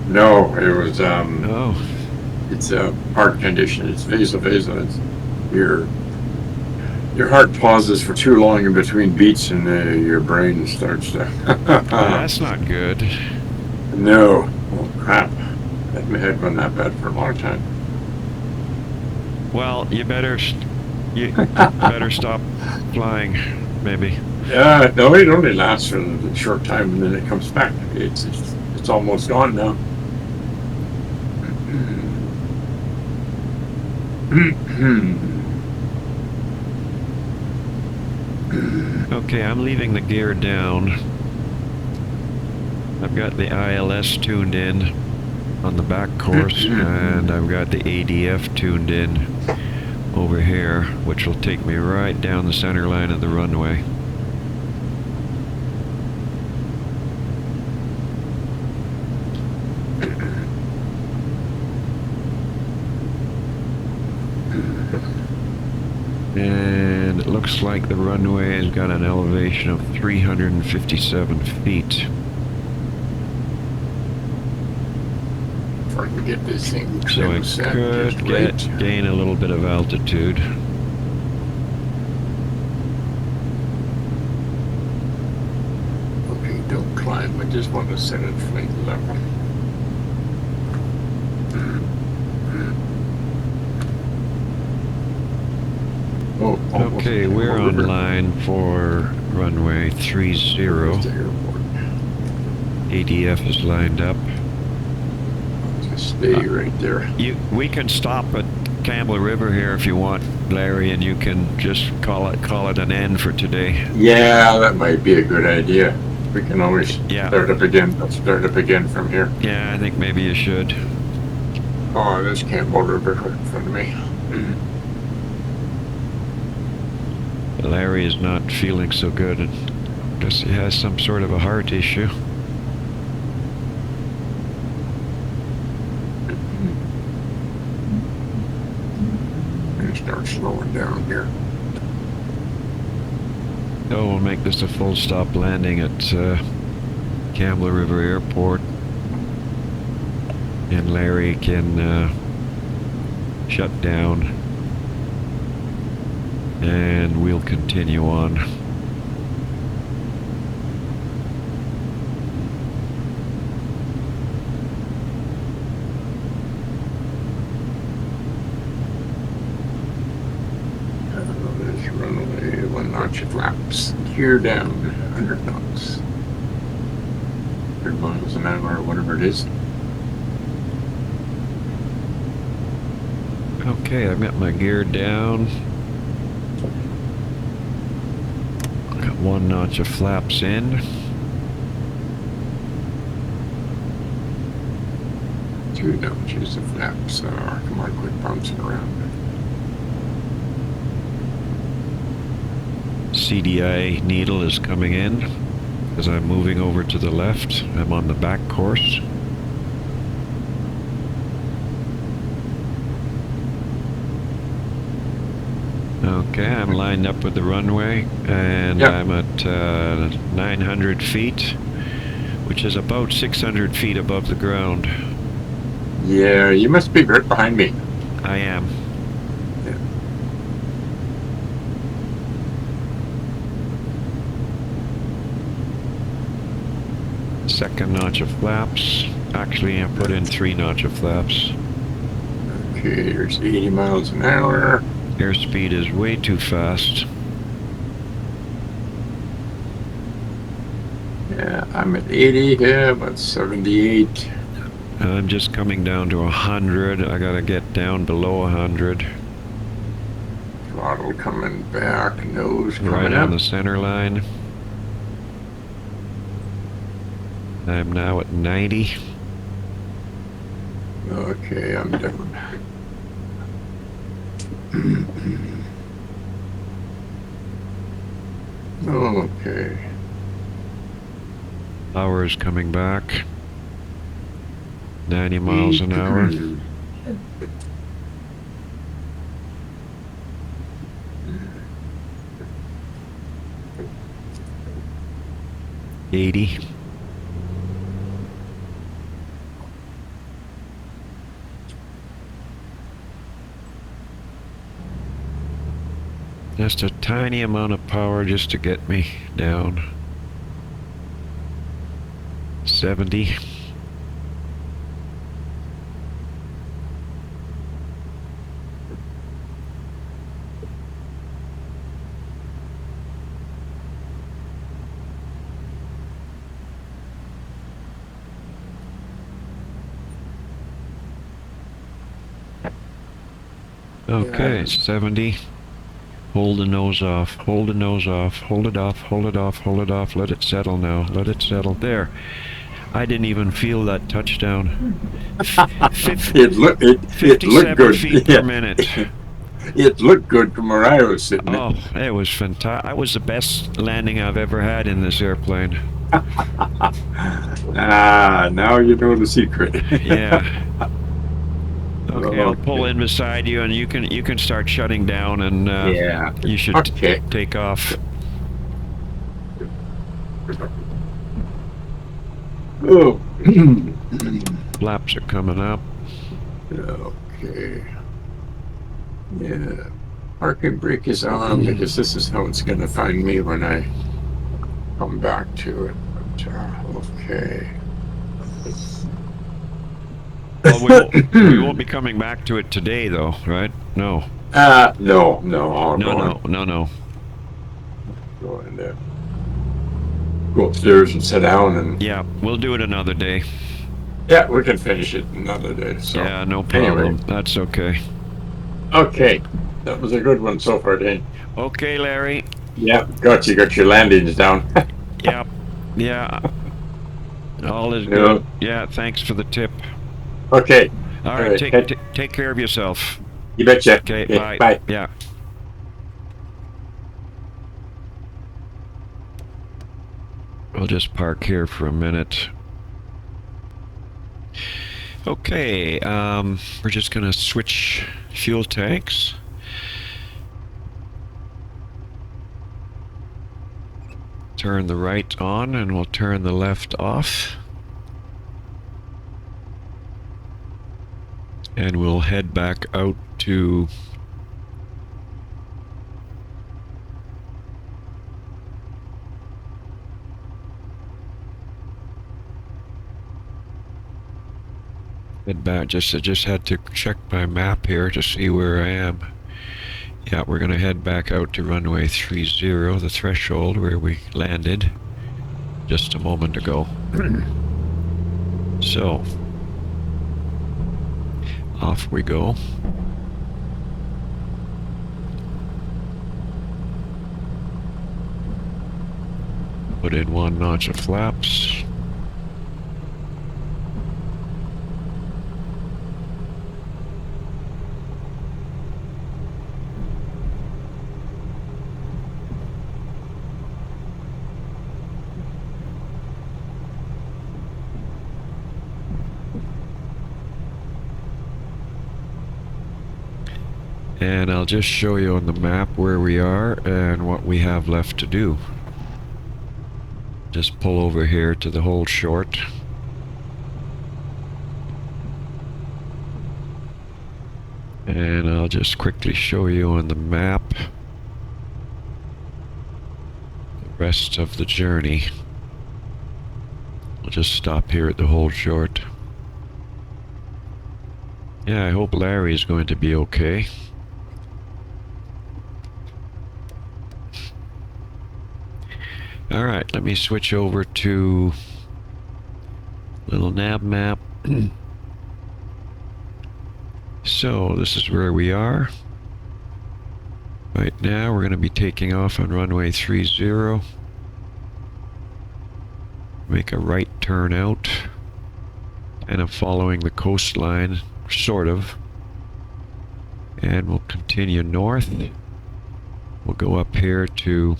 No, it was Oh, it's a heart condition. It's vasovagal. It's your heart pauses for too long in between beats, and your brain starts to. that's not good. No. Oh crap! That had been that bad for a long time. Well, you better stop flying, maybe. No, it only lasts for a short time, and then it comes back. It's almost gone now. Okay, I'm leaving the gear down. I've got the ILS tuned in on the back course, and I've got the ADF tuned in over here, which will take me right down the center line of the runway. And it looks like the runway has got an elevation of 357 feet. If I can get this thing So it set could just right. gain a little bit of altitude. Okay, don't climb. I just want to set it flight level. Oh, almost Okay, came we're over. on line for runway 30. There's the airport. ADF is lined up. Just stay right there. We can stop at Campbell River here if you want, Larry, and you can just call it an end for today. Yeah, that might be a good idea. We can always Yeah. start up again. Let's start up again from here. Yeah, I think maybe you should. Oh, there's Campbell River right in front of me. Larry is not feeling so good, and guess he has some sort of a heart issue. And start slowing down here. Oh, we'll make this a full stop landing at Campbell River Airport, and Larry can shut down, and we'll continue on. There's runway 1 notch of flaps. Gear down 100 knots. 100 miles an hour, or whatever it is. Okay, I've got my gear down. Got 1 notch of flaps in. 2 notches of flaps. Come on, quit bouncing around. CDI needle is coming in as I'm moving over to the left. I'm on the back course. Okay, I'm lined up with the runway, and Yep. I'm at 900 feet, which is about 600 feet above the ground. Yeah, you must be right behind me. I am. Yeah. Second notch of flaps. Actually, I put in 3 notch of flaps. Okay, there's 80 miles an hour. Airspeed is way too fast. Yeah, I'm at 80. Yeah, about 78. I'm just coming down to 100. I gotta get down below 100. Come Throttle coming back, nose Right coming on up. the center line. I'm now at 90. Okay, I'm down. Okay. Power is coming back. 90 miles an hour. $80. Just a tiny amount of power just to get me down. 70. Okay, 70. Hold the nose off, hold the nose off, hold it off, hold it off, hold it off, let it settle now, let it settle. There. I didn't even feel that touchdown. It looked 57 good. feet per minute. It looked good from where I was sitting. Oh, it was fantastic. That was the best landing I've ever had in this airplane. Now you know the secret. Yeah. Okay, I'll pull in beside you, and you can start shutting down, and Yeah. you should Okay. take off. Oh. Flaps are coming up. Okay. Yeah. Parking brake is on because this is how it's going to find me when I come back to it. But, okay. Well, we won't be coming back to it today, though, right? No. No. No. Go in there. Go upstairs and sit down and... Yeah, we'll do it another day. Yeah, we can finish it another day. So. Yeah, no problem. Anyway. That's okay. Okay. That was a good one so far, Dane. Okay, Larry. Yeah, got your landings down. Yep. Yeah. All is Yeah. good. Yeah, thanks for the tip. Okay. All right, take care of yourself. You betcha. Okay, bye. Bye. Yeah. We'll just park here for a minute. Okay, we're just gonna switch fuel tanks. Turn the right on, and we'll turn the left off. And we'll head back out to I just had to check my map here to see where I am. Yeah, we're gonna head back out to runway 30, the threshold where we landed just a moment ago. So, off we go. Put in one notch of flaps. And I'll just show you on the map where we are and what we have left to do. Just pull over here to the hold short. And I'll just quickly show you on the map the rest of the journey. I'll just stop here at the hold short. Yeah, I hope Larry's going to be okay. Alright, let me switch over to little nav map. So, this is where we are. Right now we're going to be taking off on runway 30. Make a right turn out. And I'm following the coastline, sort of. And we'll continue north. We'll go up here to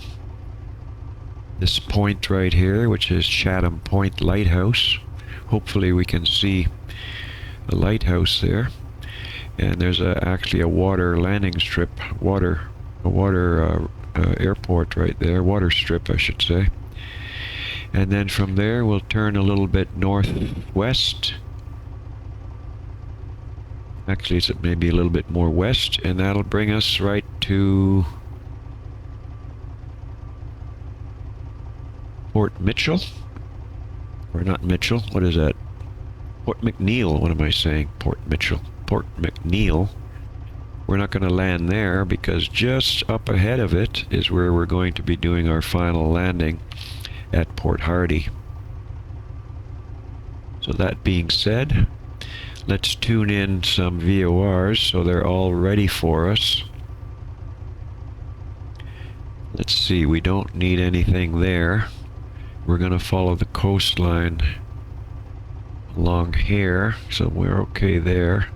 this point right here, which is Chatham Point Lighthouse. Hopefully we can see a lighthouse there. And there's actually a water landing strip, airport right there, water strip I should say. And then from there we'll turn a little bit northwest. Actually it's maybe a little bit more west, and that'll bring us right to Port Mitchell. Or not Mitchell, what is that? Port McNeil, what am I saying? Port Mitchell. Port McNeil. We're not going to land there because just up ahead of it is where we're going to be doing our final landing at Port Hardy. So that being said, let's tune in some VORs so they're all ready for us. Let's see, we don't need anything there. We're going to follow the coastline along here, so we're okay there.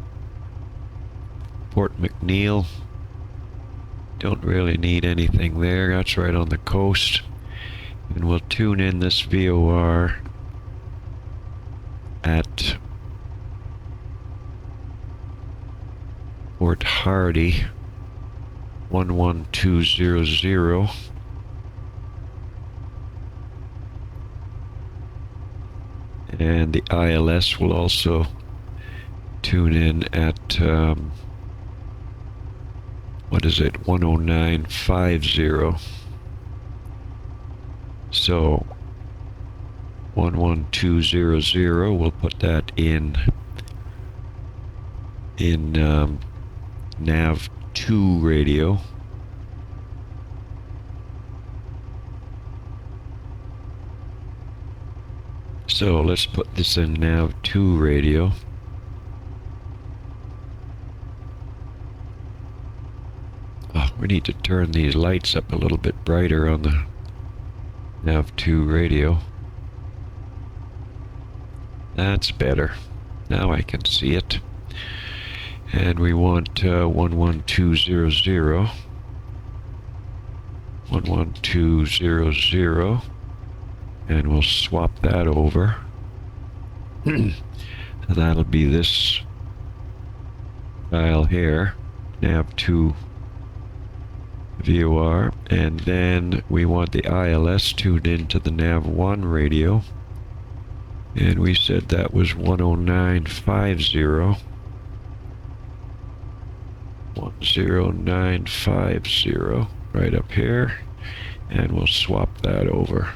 Port McNeil, don't really need anything there, that's right on the coast. And we'll tune in this VOR at Port Hardy 11200. And the ILS will also tune in at what is it, 10950. So 11200, we'll put that in nav 2 radio. So let's put this in nav 2 radio. Oh, we need to turn these lights up a little bit brighter on the nav 2 radio. That's better. Now I can see it. And we want 11200. 11200. And we'll swap that over. So that'll be this dial here, nav 2 VOR, and then we want the ILS tuned into the nav 1 radio, and we said that was 10950. 10950 right up here, and we'll swap that over.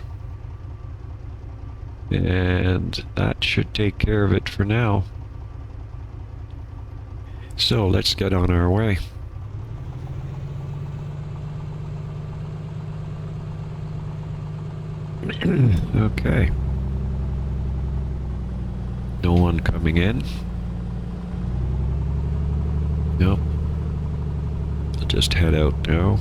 And that should take care of it for now. So let's get on our way. Okay. No one coming in? Nope. I'll just head out now.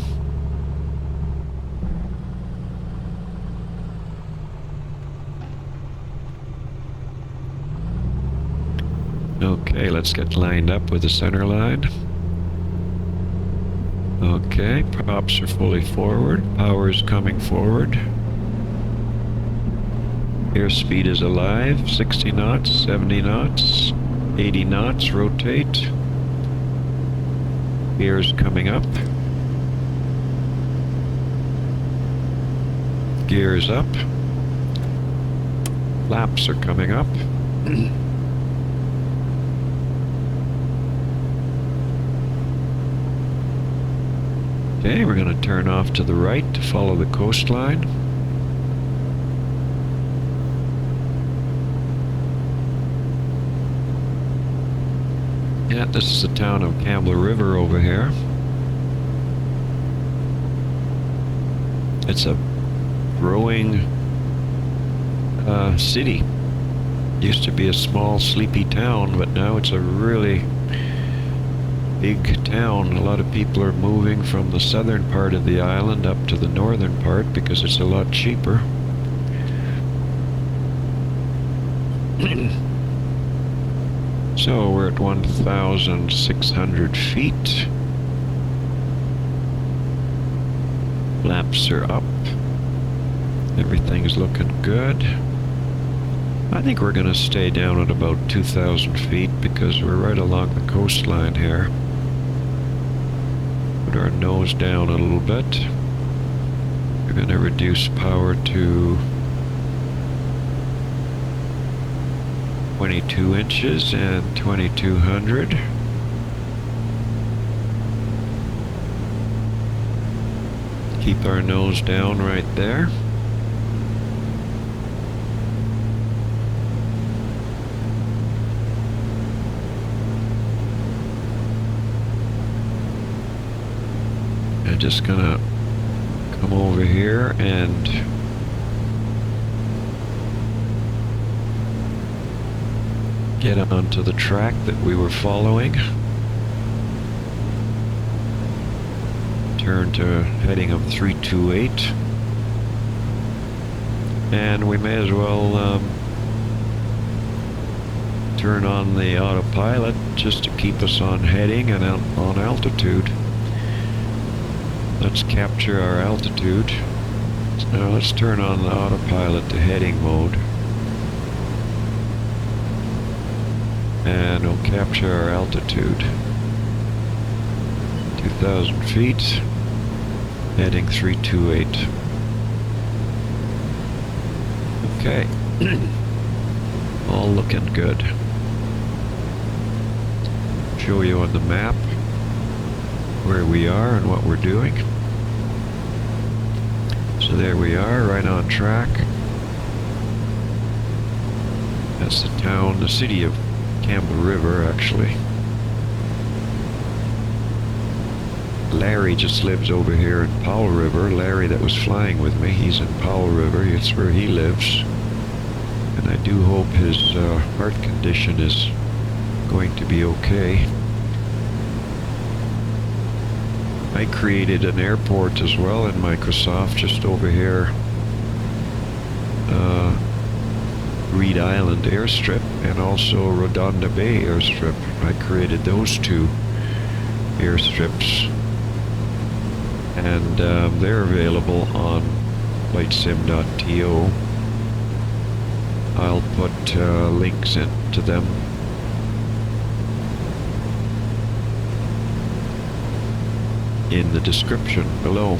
Okay, let's get lined up with the center line. Okay, props are fully forward. Power's coming forward. Airspeed is alive. 60 knots, 70 knots, 80 knots, rotate. Gear's coming up. Gear's up. Flaps are coming up. Okay, we're going to turn off to the right to follow the coastline. Yeah, this is the town of Campbell River over here. It's a growing city. Used to be a small, sleepy town, but now it's a really big town. A lot of people are moving from the southern part of the island up to the northern part because it's a lot cheaper. So we're at 1,600 feet. Flaps are up. Everything's looking good. I think we're going to stay down at about 2,000 feet because we're right along the coastline here. Put our nose down a little bit. We're going to reduce power to 22 inches and 2200. Keep our nose down right there. I'm just gonna come over here and get onto the track that we were following. Turn to heading of 328. And we may as well turn on the autopilot just to keep us on heading and on altitude. Let's capture our altitude. Now let's turn on the autopilot to heading mode. And we'll capture our altitude. 2,000 feet, heading 328. Okay. All looking good. Show you on the map where we are and what we're doing. So there we are, right on track. That's the town, the city of Campbell River, actually. Larry just lives over here in Powell River. Larry that was flying with me, he's in Powell River. It's where he lives. And I do hope his heart condition is going to be okay. I created an airport as well in Microsoft just over here. Reed Island airstrip and also Redonda Bay airstrip. I created those two airstrips. And they're available on flightsim.to. I'll put links into them in the description below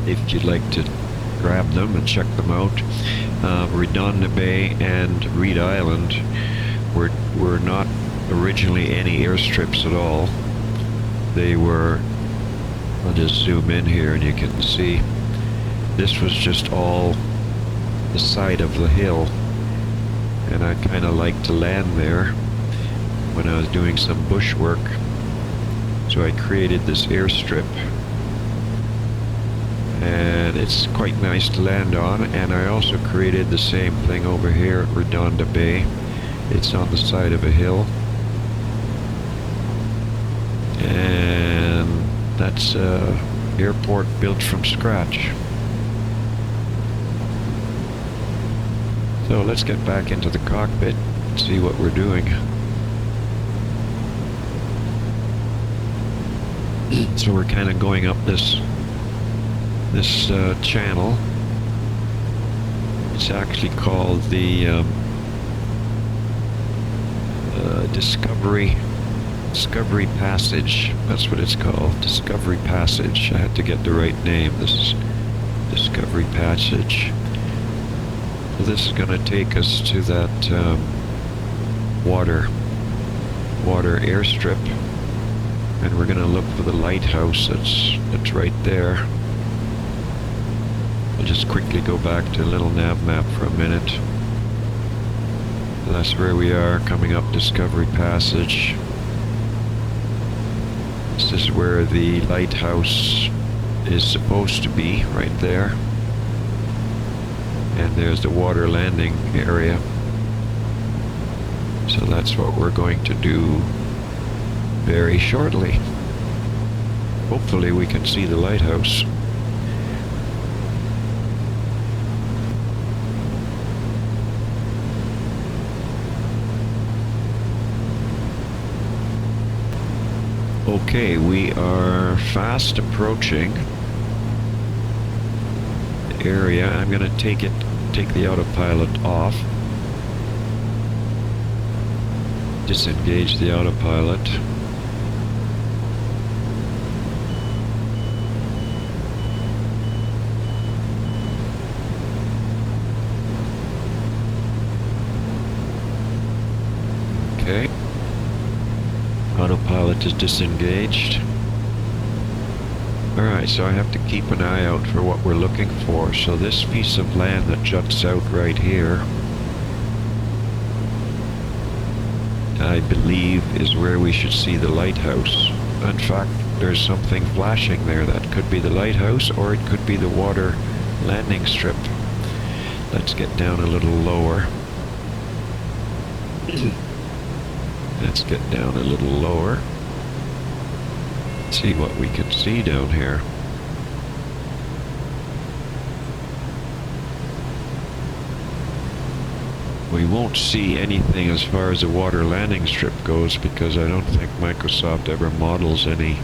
if you'd like to grab them and check them out. Redonda Bay and Reed Island were not originally any airstrips at all. They were, I'll just zoom in here and you can see, this was just all the side of the hill, and I kind of like to land there when I was doing some bush work. So I created this airstrip, and it's quite nice to land on. And I also created the same thing over here at Redonda Bay. It's on the side of a hill, and that's an airport built from scratch. So let's get back into the cockpit and see what we're doing. So we're kind of going up this channel. It's actually called the Discovery Passage. That's what it's called, Discovery Passage. I had to get the right name. This is Discovery Passage. So this is going to take us to that water airstrip. And we're going to look for the lighthouse that's right there. I'll just quickly go back to a little nav map for a minute. So that's where we are, coming up Discovery Passage. This is where the lighthouse is supposed to be, right there. And there's the water landing area. So that's what we're going to do very shortly. Hopefully we can see the lighthouse. Okay, we are fast approaching the area. I'm going to take the autopilot off. Disengage the autopilot. Okay. Autopilot is disengaged. Alright, so I have to keep an eye out for what we're looking for. So this piece of land that juts out right here, I believe is where we should see the lighthouse. In fact, there's something flashing there. That could be the lighthouse, or it could be the water landing strip. Let's get down a little lower. Let's get down a little lower. See what we can see down here. We won't see anything as far as the water landing strip goes because I don't think Microsoft ever models any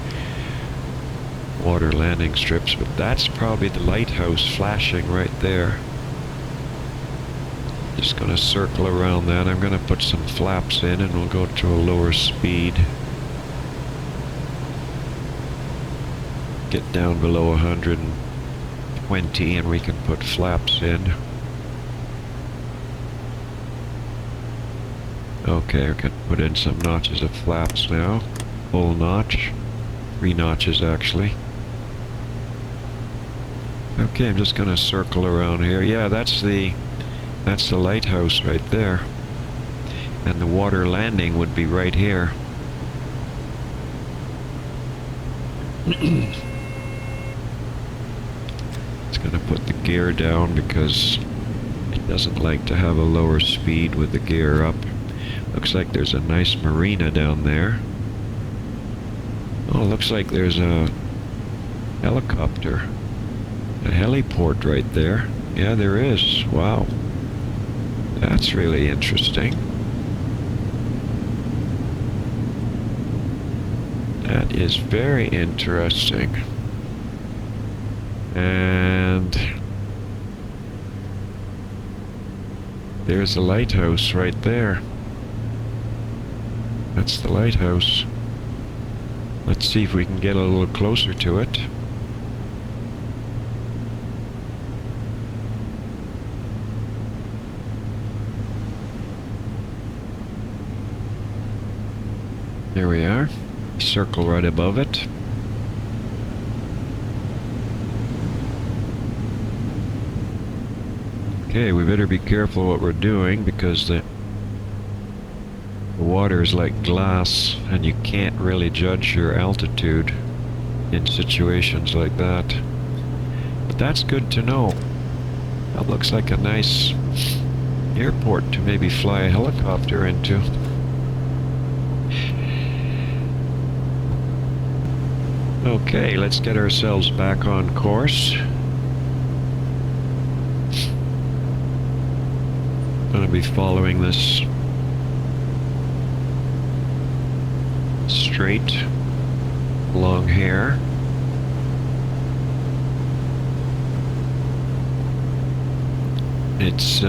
water landing strips, but that's probably the lighthouse flashing right there. Just going to circle around that. I'm going to put some flaps in and we'll go to a lower speed. Get down below 120 and we can put flaps in. Okay, we can put in some notches of flaps now. Full notch. 3 notches actually. Okay, I'm just going to circle around here. Yeah, that's the lighthouse right there. And the water landing would be right here. It's going to put the gear down because it doesn't like to have a lower speed with the gear up. Looks like there's a nice marina down there. Oh, looks like there's a helicopter. A heliport right there. Yeah, there is. Wow. That's really interesting. That is very interesting. And there's a lighthouse right there. That's the lighthouse. Let's see if we can get a little closer to it. There we are. Circle right above it. Okay, we better be careful what we're doing because the water is like glass and you can't really judge your altitude in situations like that. But that's good to know. That looks like a nice airport to maybe fly a helicopter into. Okay, let's get ourselves back on course. Going to be following this straight along here. It's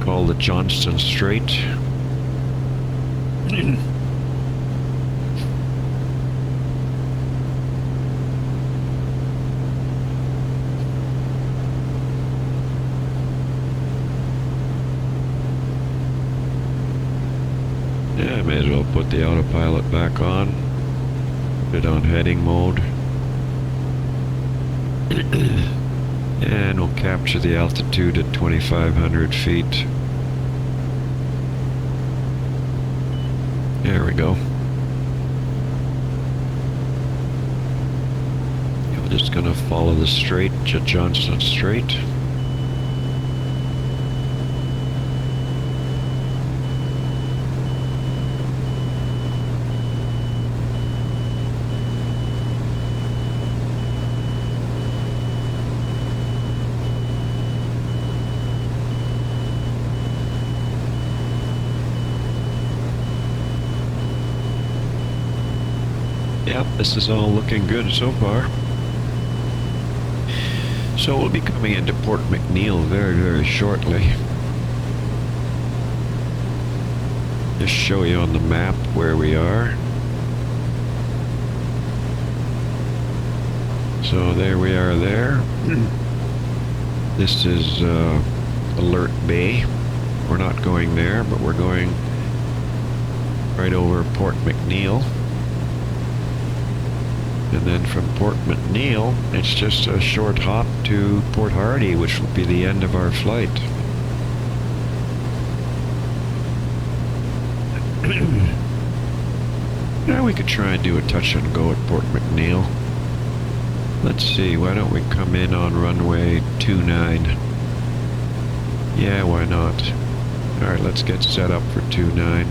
called the Johnston Strait. Yeah, I may as well put the autopilot back on. Put it on heading mode. And we'll capture the altitude at 2,500 feet. There we go. We're just going to follow the strait, Johnston Strait. this is all looking good so far. So we'll be coming into Port McNeill very, very shortly. Just show you on the map where we are. So there we are there. This is Alert Bay. We're not going there, but we're going right over Port McNeill. And then from Port McNeill, it's just a short hop to Port Hardy, which will be the end of our flight. Now we could try and do a touch and go at Port McNeill. Let's see, why don't we come in on runway 29? Yeah, why not? Alright, let's get set up for 29.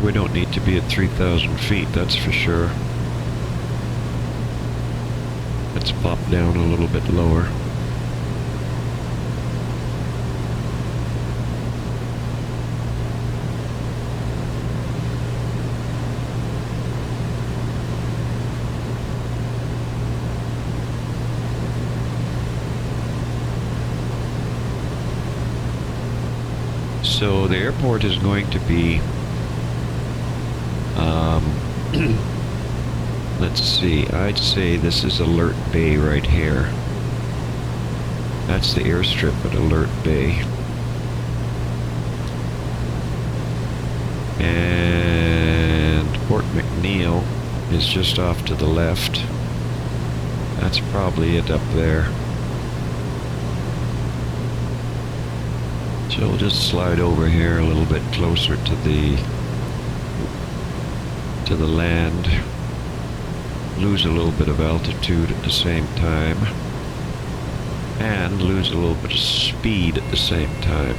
We don't need to be at 3,000 feet, that's for sure. Let's pop down a little bit lower. So the airport is going to be let's see, I'd say this is Alert Bay right here. That's the airstrip at Alert Bay. And Port McNeill is just off to the left. That's probably it up there. So we'll just slide over here a little bit closer to the land, lose a little bit of altitude at the same time, and lose a little bit of speed at the same time.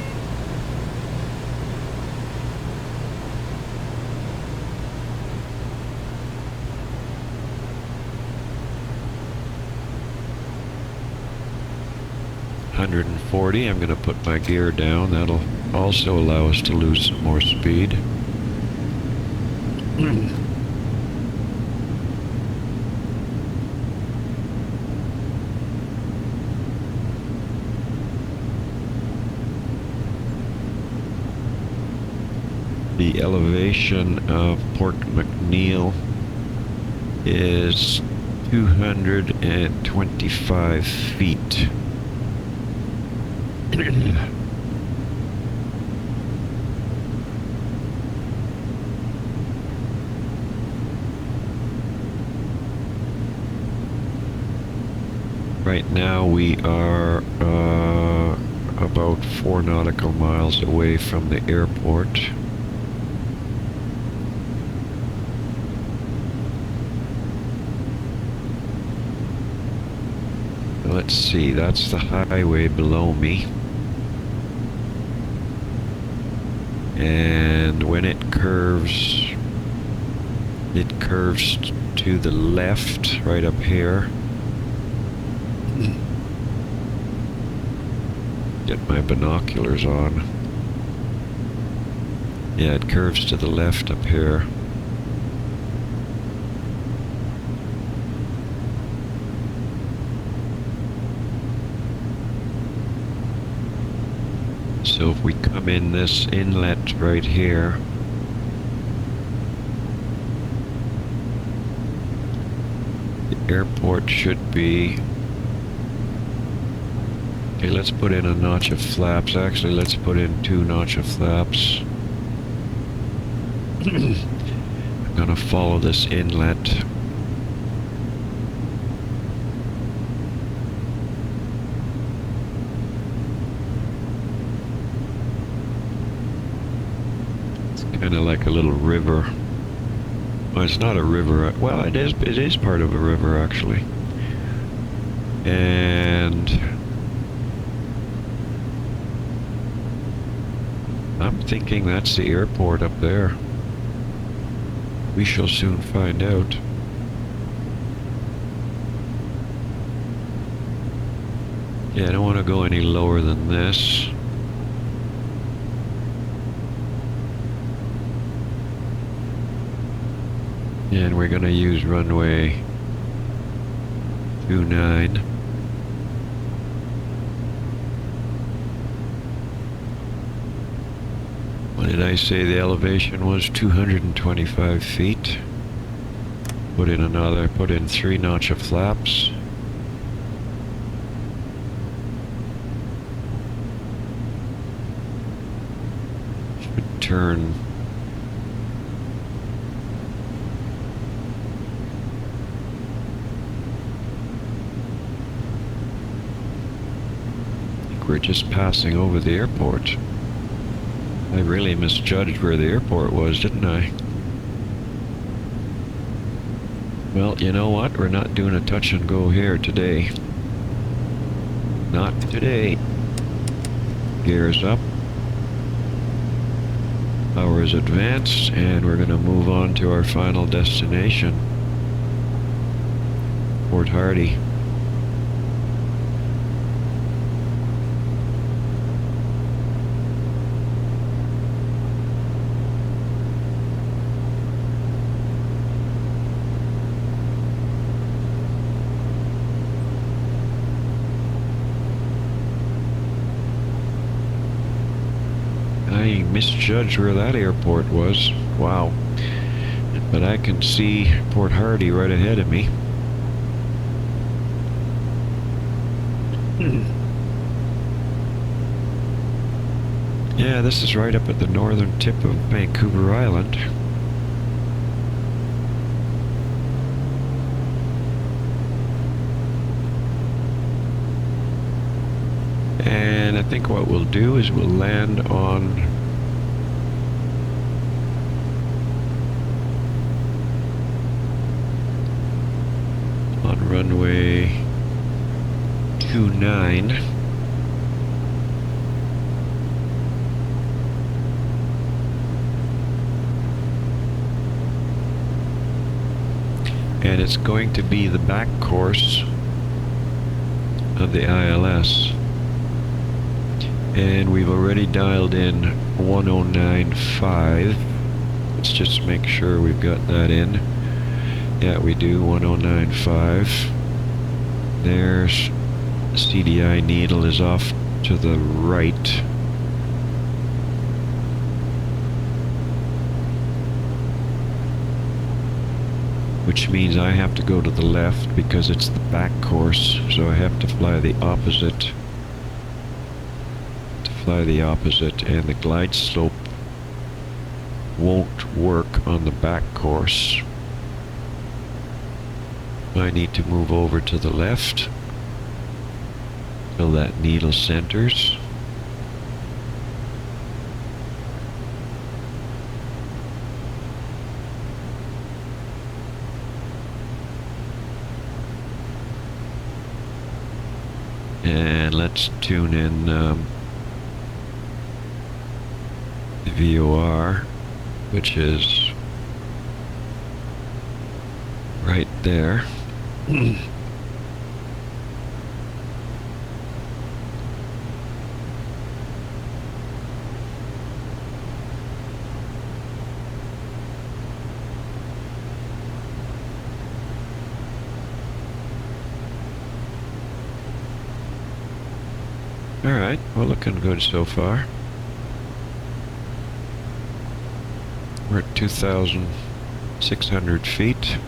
$140, I'm going to put my gear down. That'll also allow us to lose some more speed. The elevation of Port McNeill is 225 feet. Right now we are about 4 nautical miles away from the airport. Let's see, that's the highway below me. And when it curves to the left, right up here. Get my binoculars on. Yeah, it curves to the left up here. So if we come in this inlet right here, the airport should be... Okay, let's put in a notch of flaps. Actually, let's put in 2 notch of flaps. I'm gonna follow this inlet. It's kind of like a little river Well, it's not a river. Well, it is. It is part of a river, actually. And I'm thinking that's the airport up there. We shall soon find out. Yeah, I don't want to go any lower than this. And we're going to use runway 29. What did I say the elevation was? 225 feet. Put in 3 notch of flaps. Should turn we're just passing over the airport. I really misjudged where the airport was, didn't I? Well, you know what? We're not doing a touch and go here today. Not today. Gears up. Power is advanced, and we're going to move on to our final destination. Port Hardy. I misjudged where that airport was. Wow. But I can see Port Hardy right ahead of me. Yeah, this is right up at the northern tip of Vancouver Island. And I think what we'll do is we'll land on runway 29. And it's going to be the back course of the ILS. And we've already dialed in 1095. Let's just make sure we've got that in. Yeah, we do. 1095. There's CDI needle is off to the right. Which means I have to go to the left because it's the back course, so I have to fly the opposite. And the glide slope won't work on the back course. I need to move over to the left till that needle centers. And let's tune in the VOR, which is right there. Alright, well, looking good so far. We're at 2,600 feet.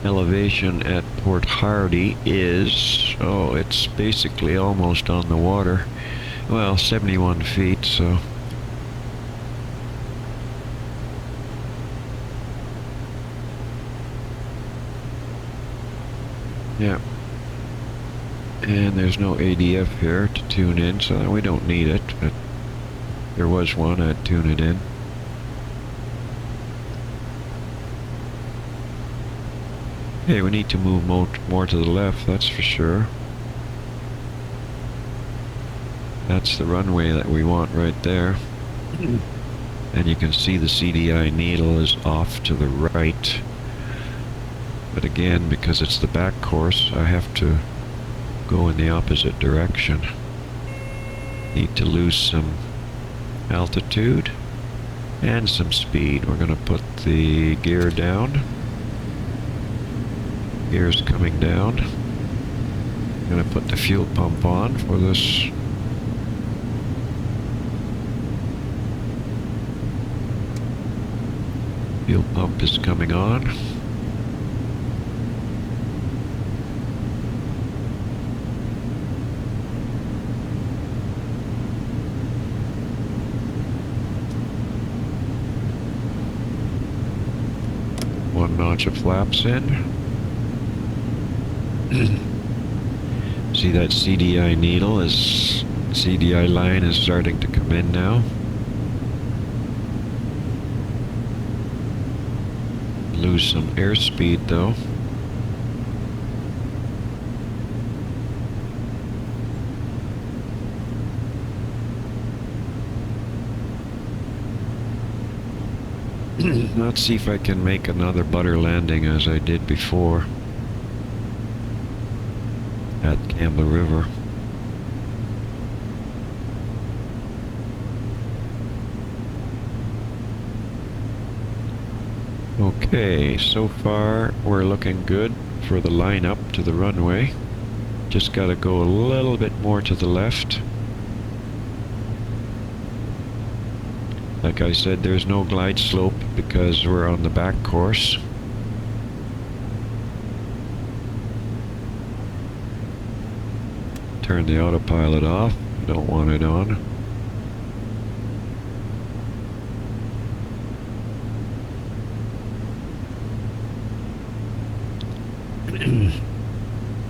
Elevation at Port Hardy is, oh, it's basically almost on the water. Well, 71 feet, so. Yeah. And there's no ADF here to tune in, so we don't need it. But There was one, I'd tune it in. Hey, we need to move more to the left, that's for sure. That's the runway that we want right there. And you can see the CDI needle is off to the right. But again, because it's the back course, I have to go in the opposite direction. Need to lose some altitude and some speed. We're going to put the gear down. Gear's coming down. I'm going to put the fuel pump on for this. Fuel pump is coming on. One notch of flaps in. See that CDI needle is, CDI line is starting to come in now. Lose some airspeed though. Let's see if I can make another butter landing as I did before at Campbell River. Okay, so far we're looking good for the line up to the runway. Just gotta go a little bit more to the left. Like I said, there's no glide slope because we're on the back course. Turn the autopilot off, don't want it on.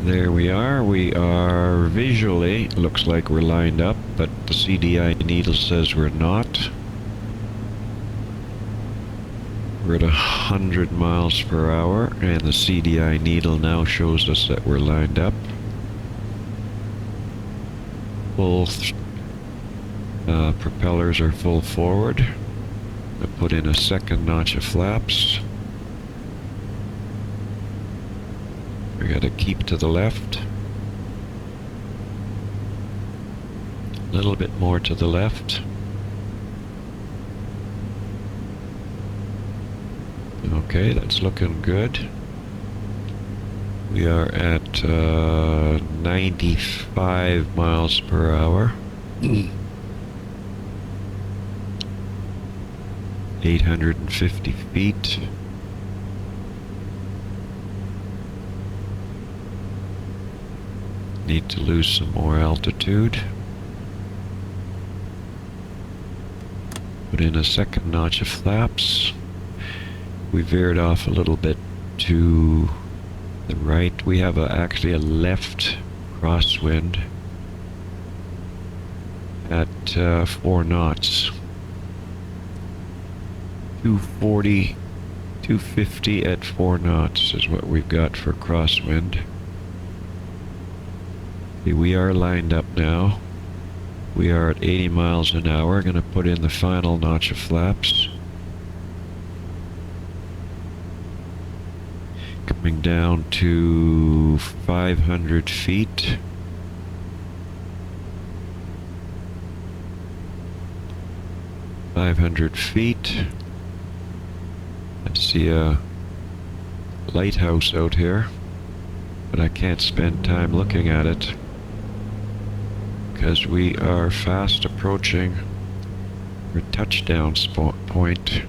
There we are visually, looks like we're lined up, but the CDI needle says we're not. We're at 100 miles per hour, and the CDI needle now shows us that we're lined up. Both propellers are full forward. I put in a second notch of flaps. We gotta keep to the left. A little bit more to the left. Okay, that's looking good. We are at 95 miles per hour. 850 feet. Need to lose some more altitude. Put in a second notch of flaps. We veered off a little bit to the right. We have actually a left crosswind at 4 knots. 240, 250 at 4 knots is what we've got for crosswind. Okay, we are lined up now. We are at 80 miles an hour. Going to put in the final notch of flaps. Coming down to 500 feet. I see a lighthouse out here, but I can't spend time looking at it because we are fast approaching our touchdown point.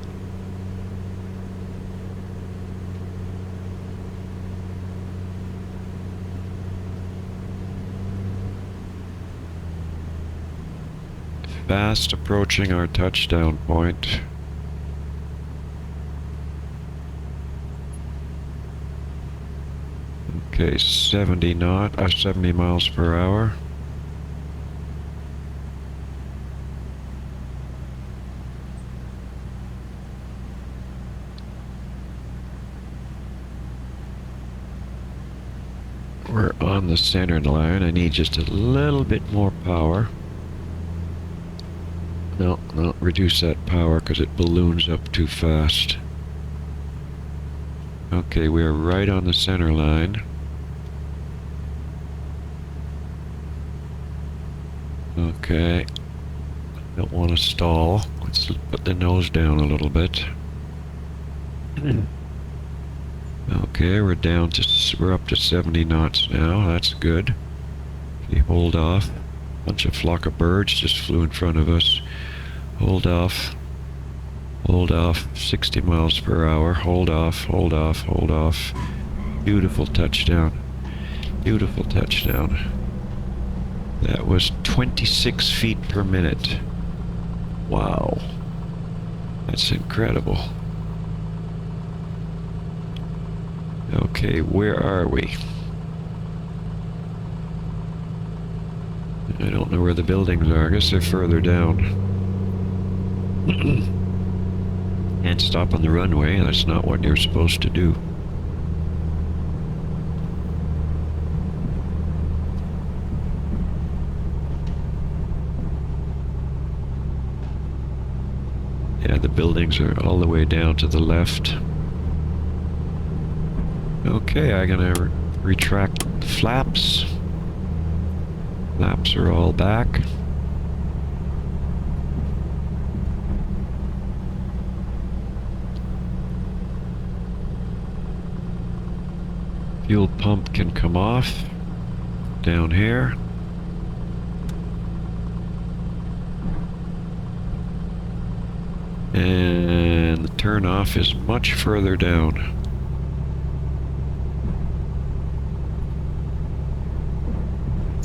Fast approaching our touchdown point. Okay, 70 miles per hour. We're on the center line. I need just a little bit more power. No, reduce that power because it balloons up too fast. Okay, we're right on the center line. Okay. Don't want to stall. Let's put the nose down a little bit. Okay, we're up to 70 knots now. That's good. Okay, hold off. Bunch of flock of birds just flew in front of us. Hold off. Hold off. 60 miles per hour. Hold off. Hold off. Hold off. Beautiful touchdown. Beautiful touchdown. That was 26 feet per minute. Wow. That's incredible. Okay, where are we? I don't know where the buildings are. I guess they're further down. Can't stop on the runway. That's not what you're supposed to do. Yeah, the buildings are all the way down to the left. Okay, I'm gonna retract the flaps. Flaps are all back. Fuel pump can come off down here. And the turn off is much further down.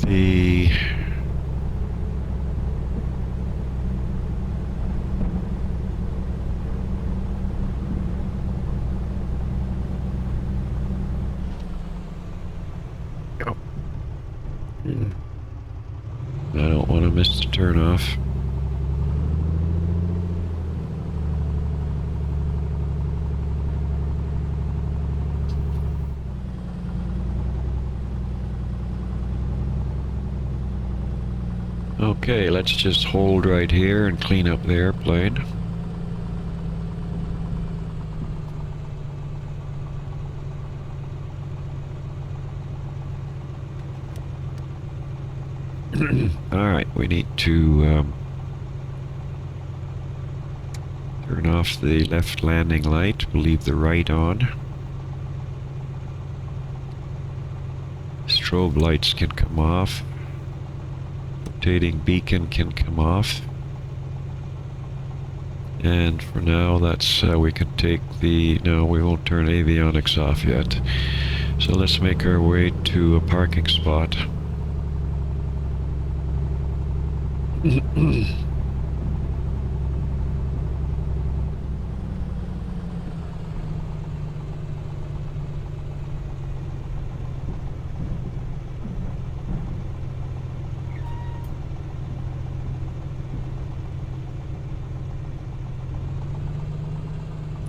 The I don't want to miss the turn off. Okay, let's just hold right here and clean up the airplane. Alright, we need to turn off the left landing light. We'll leave the right on. Strobe lights can come off. Rotating beacon can come off. And for now, that's we can take the... No, we won't turn avionics off yet. So let's make our way to a parking spot.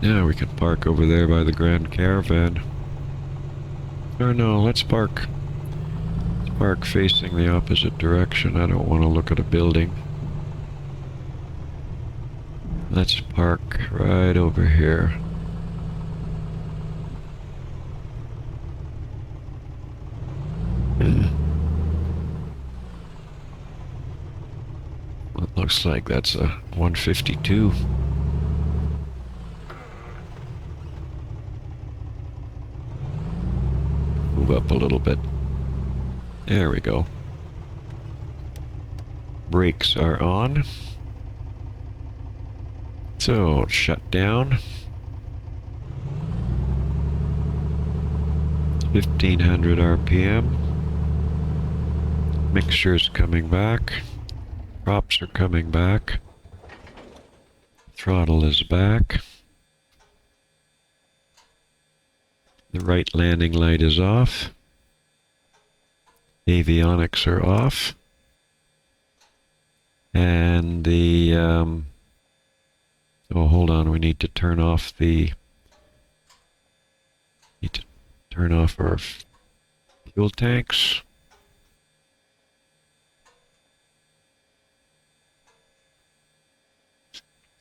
Yeah, we can park over there by the Grand Caravan. Or no, let's park facing the opposite direction. I don't want to look at a building. Let's park right over here. It looks like that's a 152. Move up a little bit. There we go. Brakes are on. So, shut down. 1500 RPM. Mixture's coming back. Props are coming back. Throttle is back. The right landing light is off. Avionics are off. And the... oh, hold on. We need to turn off the... Need to turn off our Fuel tanks.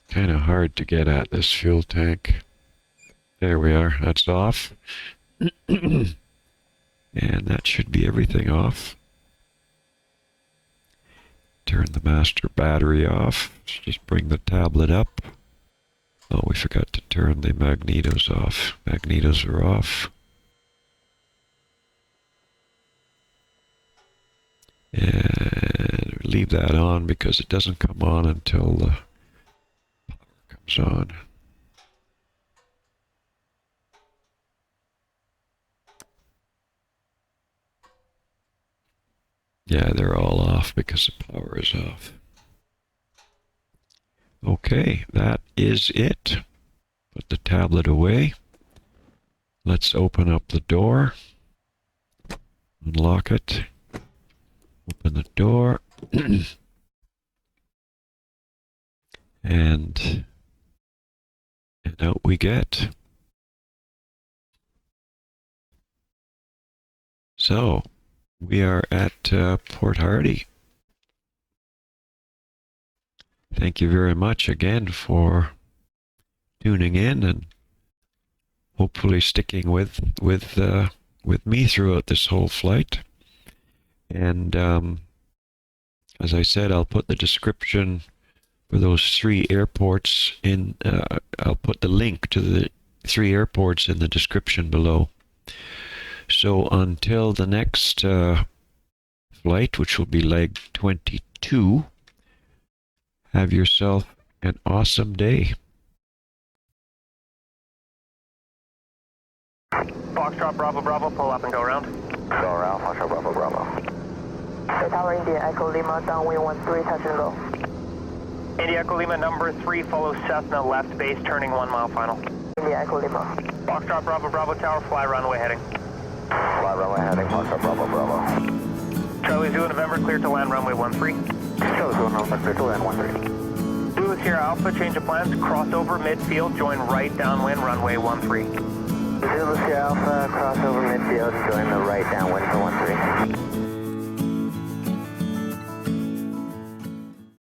Kind of hard to get at this fuel tank. There we are. That's off. And that should be everything off. Turn the master battery off. Let's just bring the tablet up. Oh, we forgot to turn the magnetos off. Magnetos are off. And leave that on because it doesn't come on until the power comes on. Yeah, they're all off because the power is off. Okay, that is it. Put the tablet away. Let's open up the door. Unlock it. Open the door. and out we get. So, we are at Port Hardy. Thank you very much again for tuning in and hopefully sticking with me throughout this whole flight. And as I said, I'll put the description for those 3 airports in. I'll put the link to the 3 airports in the description below. So until the next flight, which will be leg 22, have yourself an awesome day. Foxtrot Bravo Bravo, pull up and go around. Go around, Foxtrot Bravo Bravo. Tower India Echo Lima, downwind 13, touch and go. India Echo Lima number 3, follow Cessna left base, turning 1 mile final. India Echo Lima. Foxtrot Bravo Bravo Tower, fly runway heading. Fly runway heading, Foxtrot Bravo Bravo. Charlie Zulu November, clear to land runway 13. Charlie Zulu November, clear to land 13. Blue is here, Alpha, change of plans, cross over midfield, join right downwind runway 13. Zulu Sierra Alpha, cross over midfield, join the right downwind for 13.